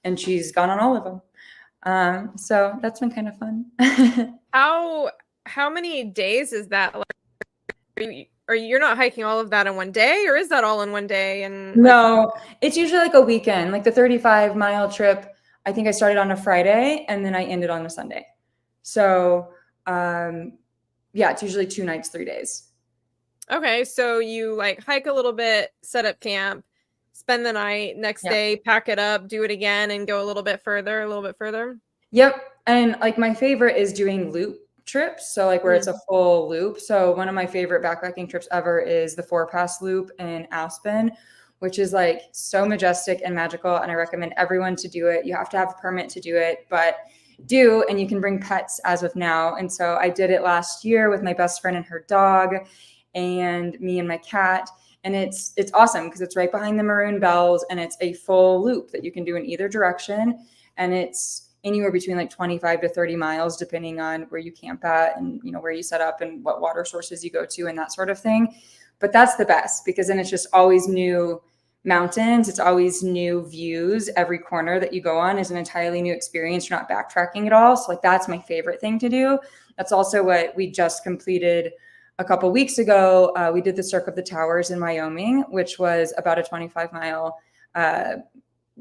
and she's gone on all of them. So that's been kind of fun. How many days is that? Like, are you're not hiking all of that in one day, or is that all in one day? And no, it's usually like a weekend. Like the 35-mile trip, I think I started on a Friday and then I ended on a Sunday. So it's usually 2 nights, 3 days. Okay, so you like hike a little bit, set up camp, spend the night, next day pack it up, do it again, and go a little bit further. Yep. And like my favorite is doing loop trips, so like where it's a full loop. So one of my favorite backpacking trips ever is the 4-pass loop in Aspen, which is like so majestic and magical, and I recommend everyone to do it. You have to have a permit to do it, but and you can bring pets as of now. And so I did it last year with my best friend and her dog, and me and my cat, and it's awesome because it's right behind the Maroon Bells, and it's a full loop that you can do in either direction, and it's anywhere between like 25 to 30 miles, depending on where you camp at and, you know, where you set up and what water sources you go to and that sort of thing. But that's the best because then it's just always new mountains. It's always new views. Every corner that you go on is an entirely new experience. You're not backtracking at all. So like, that's my favorite thing to do. That's also what we just completed a couple of weeks ago. We did the Cirque of the Towers in Wyoming, which was about a 25-mile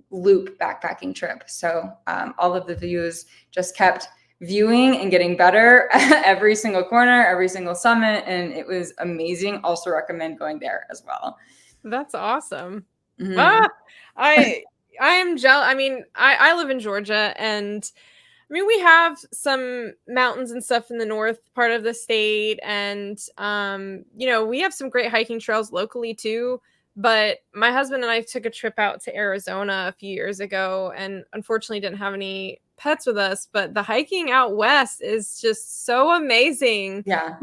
loop backpacking trip. So all of the views just kept viewing and getting better every single corner, every single summit, and it was amazing. Also recommend going there as well. That's awesome. I am jealous. I mean, I live in Georgia, and I mean, we have some mountains and stuff in the north part of the state, and you know, we have some great hiking trails locally too. But my husband and I took a trip out to Arizona a few years ago, and unfortunately didn't have any pets with us, but the hiking out west is just so amazing. Yeah.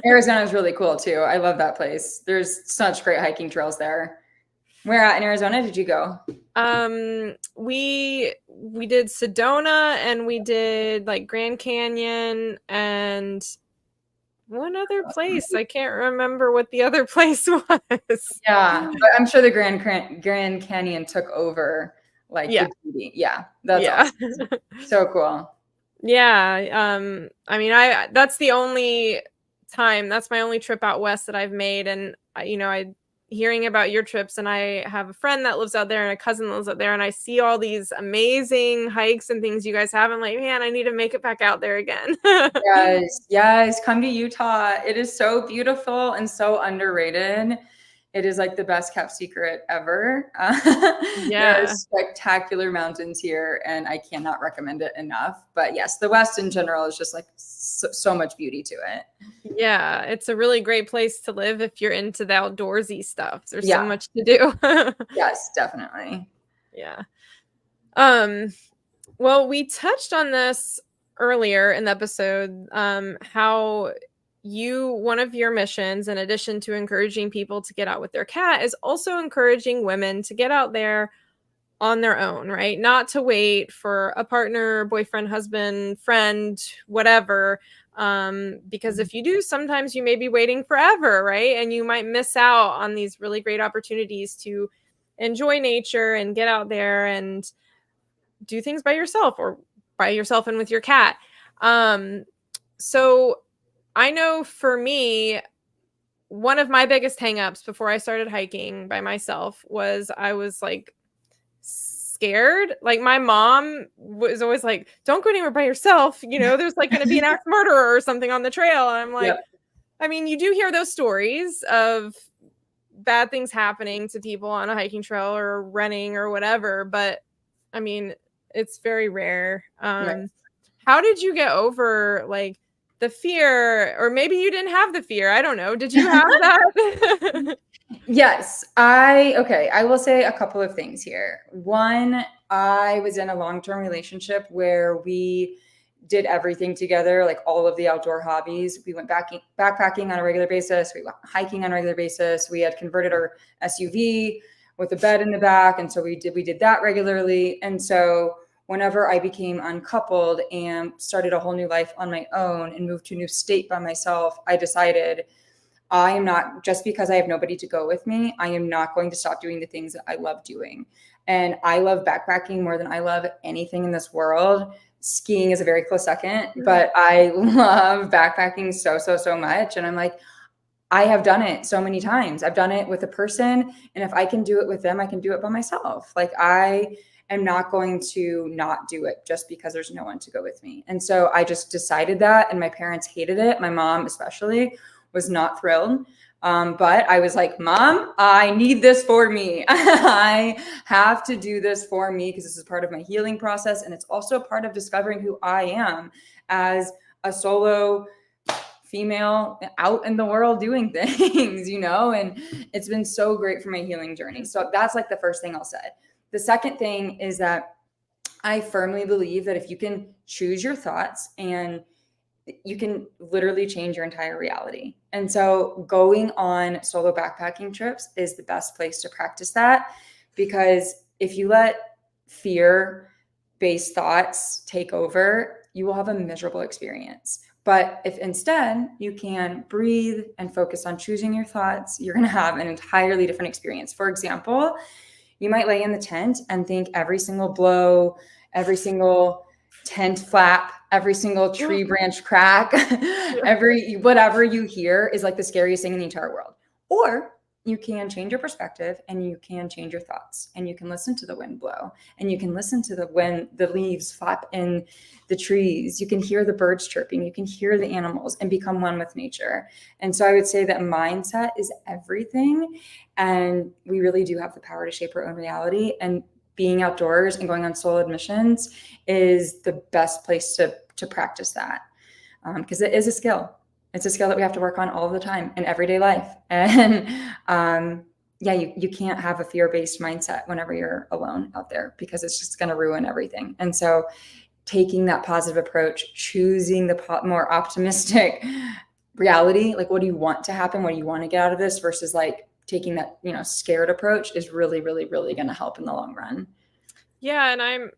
Arizona is really cool too. I love that place. There's such great hiking trails there. Where at in Arizona did you go? We did Sedona, and we did like Grand Canyon, and one other place. I can't remember what the other place was. Yeah, but I'm sure the Grand Canyon took over like the beauty. Yeah, that's awesome. So cool. Yeah, I mean, that's the only time. That's my only trip out west that I've made. And, I hearing about your trips, and I have a friend that lives out there and a cousin that lives out there, and I see all these amazing hikes and things you guys have. I'm like, man, I need to make it back out there again. Yes, yes, come to Utah. It is so beautiful and so underrated. It is like the best kept secret ever. There are Yeah. spectacular mountains here, and I cannot recommend it enough. But yes, the West in general is just like so much beauty to it. Yeah, it's a really great place to live if you're into the outdoorsy stuff. There's so Yeah, much to do. yes, definitely. Yeah. Um, well, we touched on this earlier in the episode, how one of your missions, in addition to encouraging people to get out with their cat, is also encouraging women to get out there on their own, right? Not to wait for a partner, boyfriend, husband, friend, whatever. Because if you do, sometimes you may be waiting forever, right? And you might miss out on these really great opportunities to enjoy nature and get out there and do things by yourself, or by yourself and with your cat. So I know for me, one of my biggest hangups before I started hiking by myself was I was like scared. Like my mom was always like, don't go anywhere by yourself. There's like going to be an axe murderer or something on the trail. And I'm like, Yep. I mean, you do hear those stories of bad things happening to people on a hiking trail or running or whatever, but I mean, it's very rare. Right. How did you get over like the fear, or maybe you didn't have the fear? I don't know. Did you have that? Yes, I will say a couple of things here. One, I was in a long-term relationship where we did everything together, like all of the outdoor hobbies. We went backpacking on a regular basis. We went hiking on a regular basis. We had converted our SUV with a bed in the back. And so we did that regularly. And so whenever I became uncoupled and started a whole new life on my own and moved to a new state by myself, I decided I am not, just because I have nobody to go with me, I am not going to stop doing the things that I love doing. And I love backpacking more than I love anything in this world. Skiing is a very close second, but I love backpacking so much. And I'm like, I have done it so many times. I've done it with a person. And if I can do it with them, I can do it by myself. Like I am not going to not do it just because there's no one to go with me. And so I just decided that. And my parents hated it. My mom especially was not thrilled. But I was like, Mom, I need this for me. I have to do this for me because this is part of my healing process. And it's also part of discovering who I am as a solo female out in the world doing things, and it's been so great for my healing journey. So that's like the first thing I'll say. The second thing is that I firmly believe that if you can choose your thoughts, and you can literally change your entire reality. And so going on solo backpacking trips is the best place to practice that, because if you let fear-based thoughts take over, you will have a miserable experience. But if instead you can breathe and focus on choosing your thoughts, you're going to have an entirely different experience. For example, you might lay in the tent and think every single blow, every single tent flap, every single tree branch crack, every whatever you hear is like the scariest thing in the entire world. Or you can change your perspective and you can change your thoughts, and you can listen to the wind blow, and you can listen to when the leaves flap in the trees. You can hear the birds chirping, you can hear the animals, and become one with nature. And so I would say that mindset is everything. And we really do have the power to shape our own reality. And being outdoors and going on solo missions is the best place to practice that, because it is a skill. It's a skill that we have to work on all the time in everyday life. And you can't have a fear-based mindset whenever you're alone out there, because it's just going to ruin everything. And so taking that positive approach, choosing the more optimistic reality, like what do you want to happen? What do you want to get out of this? Versus like taking that, scared approach is really, really, really going to help in the long run. Yeah. And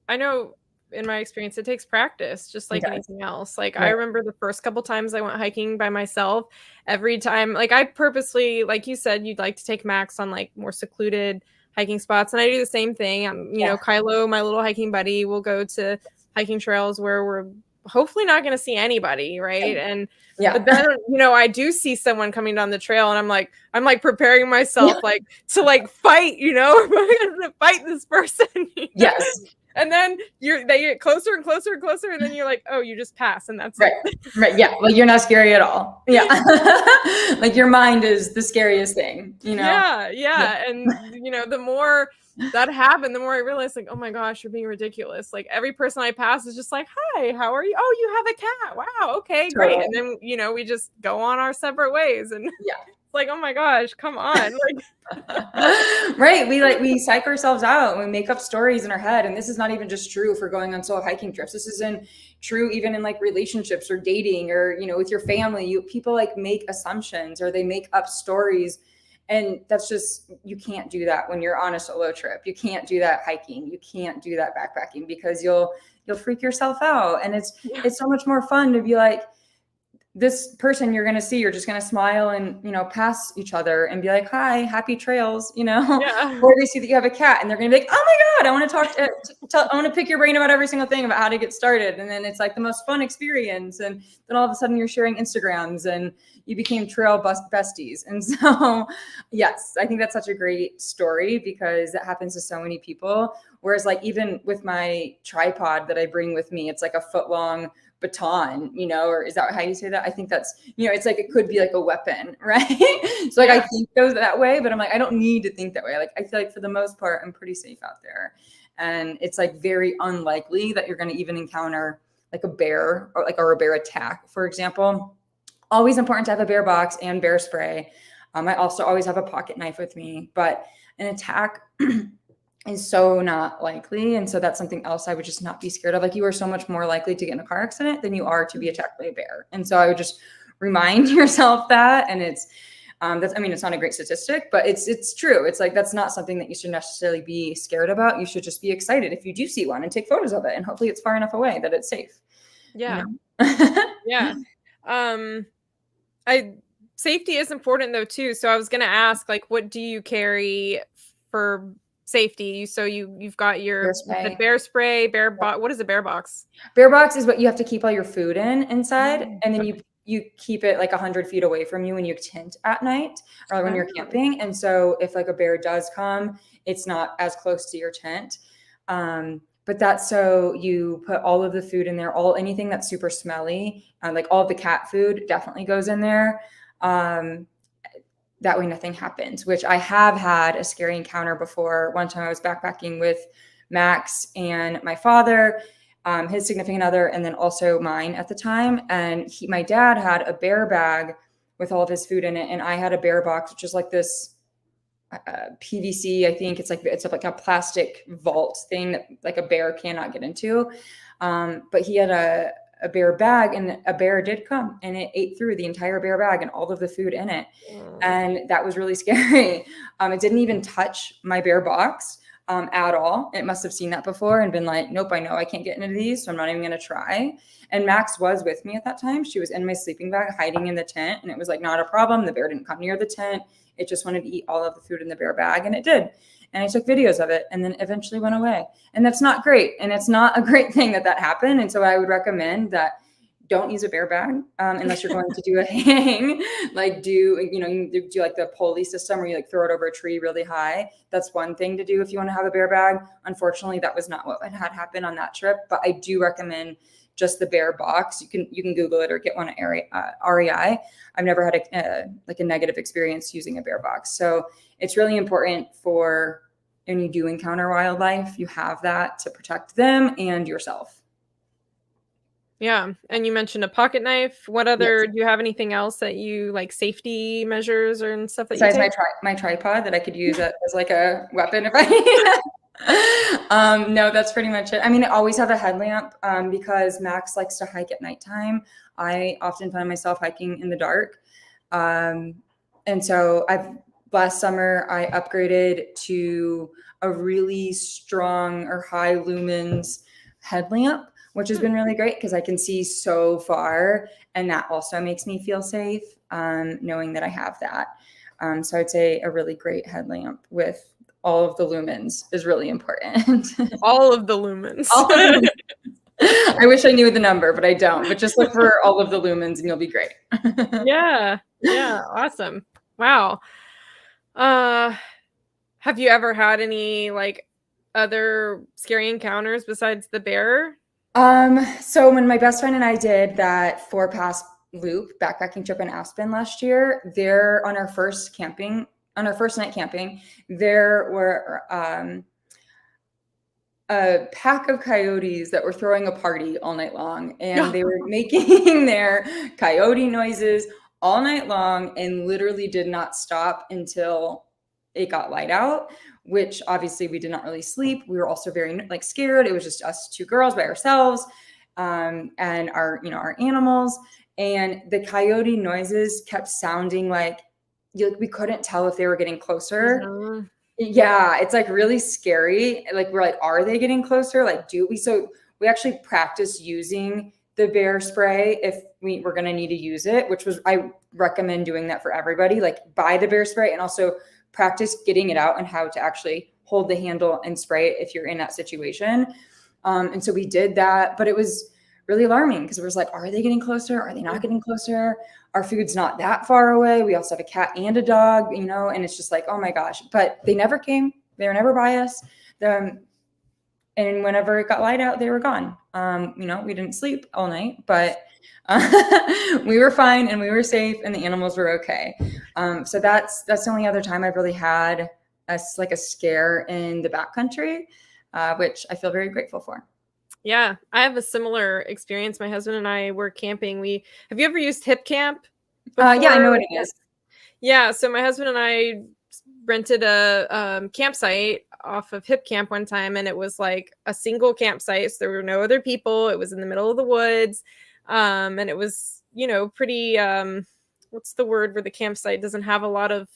I know in my experience, it takes practice, just like anything else. Like I remember the first couple times I went hiking by myself, every time, like I purposely, like you said, you'd like to take Max on like more secluded hiking spots. And I do the same thing. You know, Kylo, my little hiking buddy, will go to hiking trails where we're hopefully not going to see anybody, right? And Yeah. but then, I do see someone coming down the trail, and I'm like preparing myself like to like fight, I'm gonna fight this person. Yes. And then they get closer and closer and closer, and then you're like, oh, you just pass, and that's right. it. Right. Yeah. Like, you're not scary at all. Yeah. Like, your mind is the scariest thing, Yeah. Yeah. And the more that happened, the more I realized, like, oh my gosh, you're being ridiculous. Like, every person I pass is just like, hi, how are you? Oh, you have a cat. Wow. Okay, great. And then, we just go on our separate ways. And Yeah. it's like, oh my gosh, come on. Like, right. We psych ourselves out and we make up stories in our head. And this is not even just true for going on solo hiking trips. This isn't true even in like relationships or dating or, with your family. People like make assumptions or they make up stories. And that's just, you can't do that when you're on a solo trip. You can't do that hiking. You can't do that backpacking because you'll freak yourself out. And it's so much more fun to be like, this person you're going to see, you're just going to smile and, pass each other and be like, hi, happy trails, Yeah. Or they see that you have a cat and they're going to be like, oh my God, I want to talk I want to pick your brain about every single thing about how to get started. And then it's like the most fun experience. And then all of a sudden you're sharing Instagrams and you became trail besties. And so, yes, I think that's such a great story because it happens to so many people. Whereas like, even with my tripod that I bring with me, it's like a foot long baton, or is that how you say that? I think that's, it's like, it could be like a weapon, right? So like, I think goes that way, but I'm like, I don't need to think that way. Like, I feel like for the most part, I'm pretty safe out there. And it's like very unlikely that you're going to even encounter like a bear or a bear attack, for example. Always important to have a bear box and bear spray. I also always have a pocket knife with me, but an attack is so not likely. And so that's something else I would just not be scared of. Like, you are so much more likely to get in a car accident than you are to be attacked by a bear. And so I would just remind yourself that. And it's, it's not a great statistic, but it's true. It's like, that's not something that you should necessarily be scared about. You should just be excited if you do see one and take photos of it. And hopefully it's far enough away that it's safe. Yeah. Yeah. Safety is important though too. So I was going to ask, like, what do you carry for safety? So you've got your bear spray, what is a bear box? Bear box is what you have to keep all your food inside. And then you keep it like 100 feet away from you when you tent at night or when you're camping. And so if like a bear does come, it's not as close to your tent. But that's so you put all of the food in there, anything that's super smelly, like all of the cat food definitely goes in there. That way nothing happens, which I have had a scary encounter before. One time I was backpacking with Max and my father, his significant other, and then also mine at the time. And my dad had a bear bag with all of his food in it. And I had a bear box, which is like this PVC. I think it's like a plastic vault thing that like a bear cannot get into. But he had a bear bag, and a bear did come and it ate through the entire bear bag and all of the food in it. And that was really scary. It didn't even touch my bear box at all. It must have seen that before and been like, nope, I know I can't get into these, so I'm not even going to try. And Max was with me at that time. She was in my sleeping bag hiding in the tent, and it was like not a problem. The bear didn't come near the tent. It just wanted to eat all of the food in the bear bag, and it did. And I took videos of it, and then eventually went away. And that's not great. And it's not a great thing that happened. And so I would recommend that don't use a bear bag unless you're going to do a hang. Like you do like the pulley system where you like throw it over a tree really high. That's one thing to do if you want to have a bear bag. Unfortunately, that was not what had happened on that trip. But I do recommend just the bear box. You can Google it or get one at REI. I've never had a negative experience using a bear box. So it's really important for when you do encounter wildlife, you have that to protect them and yourself. Yeah. And you mentioned a pocket knife. What other, do you have anything else that you like, safety measures and stuff that Besides you take? my tripod that I could use as like a weapon if I need it. No, that's pretty much it. I mean, I always have a headlamp because Max likes to hike at nighttime. I often find myself hiking in the dark. And so last summer I upgraded to a really strong or high lumens headlamp, which has been really great because I can see so far. And that also makes me feel safe knowing that I have that. So I'd say a really great headlamp with all of the lumens is really important. All of the lumens. All of the lumens. I wish I knew the number, but I don't. But just look for all of the lumens and you'll be great. Yeah. Yeah. Awesome. Wow. Uh, have you ever had any like other scary encounters besides the bear? So when my best friend and I did that 4 pass loop backpacking trip in Aspen last year, there on our first night camping, there were a pack of coyotes that were throwing a party all night long, and they were making their coyote noises all night long and literally did not stop until it got light out, which obviously we did not really sleep. We were also very like scared. It was just us two girls by ourselves, and our animals, and the coyote noises kept sounding like we couldn't tell if they were getting closer. Mhm. Yeah, it's like really scary. Like we're like, are they getting closer? Like, do we? So we actually practice using the bear spray if we're gonna need to use it, which was I recommend doing that for everybody. Like buy the bear spray and also practice getting it out and how to actually hold the handle and spray it if you're in that situation. And so we did that, but it was really alarming because it was like, are they getting closer? Are they not getting closer? Our food's not that far away. We also have a cat and a dog, and it's just like, oh my gosh. But they never came. They were never by us. And whenever it got light out, they were gone. We didn't sleep all night, but we were fine and we were safe and the animals were okay. So that's the only other time I've really had a scare in the backcountry, which I feel very grateful for. Yeah, I have a similar experience. My husband and I were camping. Have you ever used Hip Camp before? Yeah, I know what it is. Yeah, so my husband and I rented a campsite off of Hip Camp one time, and it was like a single campsite. So there were no other people. It was in the middle of the woods, and it was pretty. What's the word where the campsite doesn't have a lot of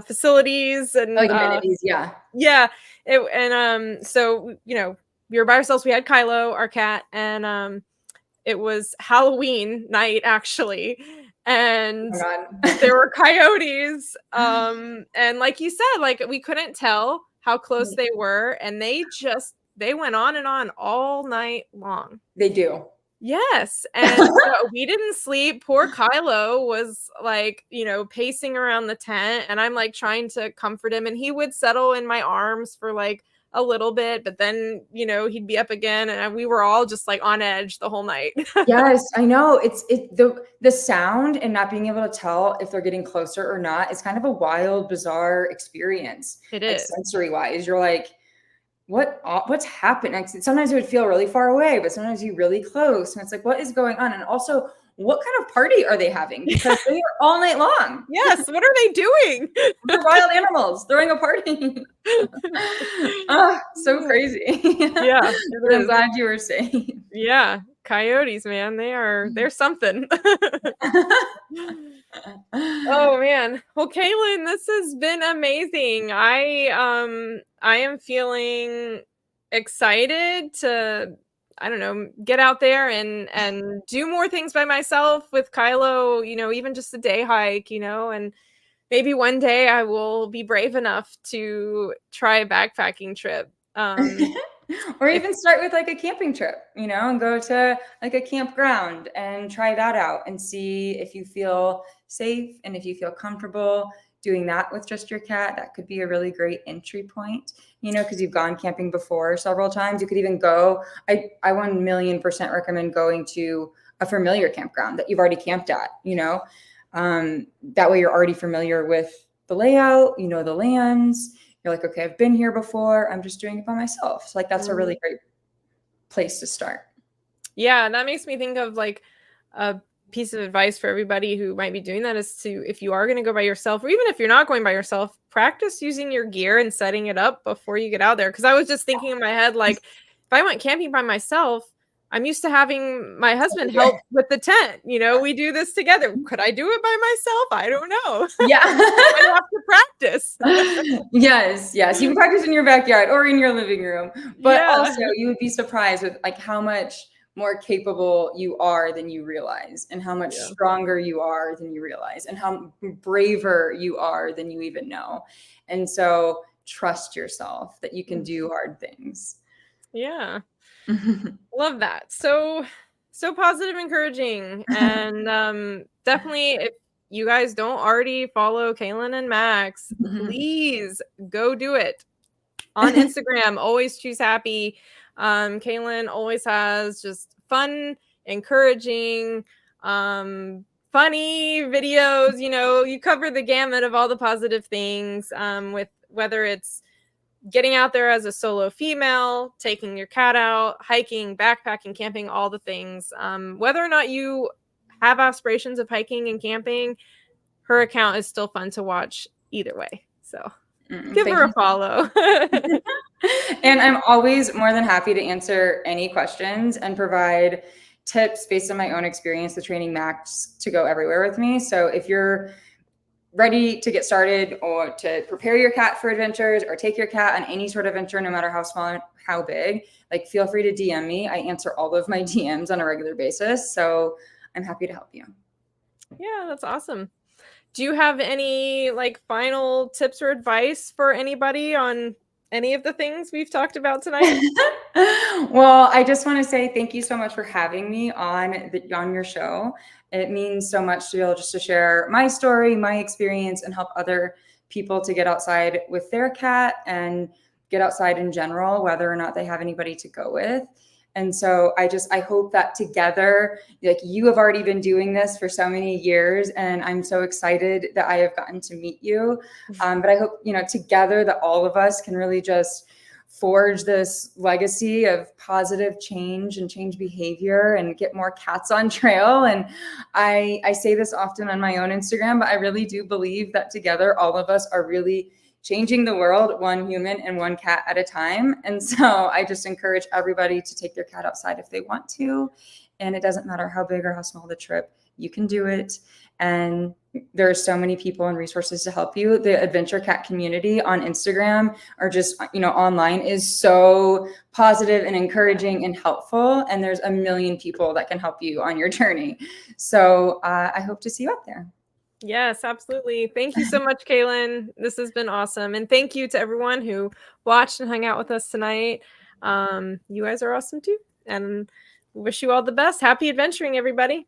facilities and like amenities? Yeah. Yeah, so we were by ourselves. We had Kylo, our cat, and it was Halloween night actually, and Oh there were coyotes. And like you said, like we couldn't tell how close they were, and they went on and on all night long. They do. Yes, and we didn't sleep. Poor Kylo was like, pacing around the tent, and I'm like trying to comfort him, and he would settle in my arms for like a little bit, but then he'd be up again, and we were all just like on edge the whole night. Yes, I know. The sound and not being able to tell if they're getting closer or not is kind of a wild, bizarre experience. It Like is. sensory wise, you're like, what's happening? Sometimes it would feel really far away, but sometimes you're really close. And it's like, what is going on? And also, what kind of party are they having? Because they are all night long. Yes. What are they doing? They're wild animals throwing a party. Oh, so crazy. Yeah. But I'm glad you were safe. Yeah. Coyotes, man. They're something. Oh man. Well, Kaylin, this has been amazing. I am feeling excited to, I don't know, get out there and do more things by myself with Kylo, even just a day hike, and maybe one day I will be brave enough to try a backpacking trip. Or even start with like a camping trip, and go to like a campground and try that out and see if you feel safe and if you feel comfortable doing that with just your cat. That could be a really great entry point, because you've gone camping before several times. You could even go, I 1,000,000% recommend going to a familiar campground that you've already camped at, that way you're already familiar with the layout, the lands. You're like, okay, I've been here before. I'm just doing it by myself. So like, that's a really great place to start. Yeah. And that makes me think of like a piece of advice for everybody who might be doing that is to, if you are going to go by yourself, or even if you're not going by yourself, practice using your gear and setting it up before you get out there. Cause I was just thinking in my head, like if I went camping by myself, I'm used to having my husband help with the tent. We do this together. Could I do it by myself? I don't know. Yeah. I have to practice. Yes. You can practice in your backyard or in your living room, but also you would be surprised with like how much more capable you are than you realize, and how much stronger you are than you realize, and how braver you are than you even know. And so trust yourself that you can do hard things. Yeah. Love that. So positive, encouraging, and definitely if you guys don't already follow Kaylin and Max, please go do it. On Instagram, always choose happy. Kaylin always has just fun, encouraging, funny videos. You know, you cover the gamut of all the positive things, with whether it's getting out there as a solo female, taking your cat out, hiking, backpacking, camping, all the things. Whether or not you have aspirations of hiking and camping, her account is still fun to watch either way. So give Thank her a you. follow. And I'm always more than happy to answer any questions and provide tips based on my own experience with training Max to go everywhere with me. So if you're ready to get started or to prepare your cat for adventures or take your cat on any sort of adventure, no matter how small or how big, like feel free to DM me. I answer all of my DMs on a regular basis. So I'm happy to help you. Yeah, that's awesome. Do you have any like final tips or advice for anybody on any of the things we've talked about tonight? Well, I just want to say thank you so much for having me on your show. It means so much to be able just to share my story, my experience, and help other people to get outside with their cat and get outside in general, whether or not they have anybody to go with. And so I hope that together, like you have already been doing this for so many years, and I'm so excited that I have gotten to meet you. But I hope, together that all of us can really just forge this legacy of positive change and change behavior and get more cats on trail. And I say this often on my own Instagram, but I really do believe that together, all of us are really changing the world one human and one cat at a time. And so I just encourage everybody to take their cat outside if they want to. And it doesn't matter how big or how small the trip, you can do it. And there are so many people and resources to help you. The adventure cat community on Instagram or just, online is so positive and encouraging and helpful. And there's a million people that can help you on your journey. So I hope to see you out there. Yes, absolutely. Thank you so much, Kaylin. This has been awesome. And thank you to everyone who watched and hung out with us tonight. You guys are awesome too. And wish you all the best. Happy adventuring, everybody.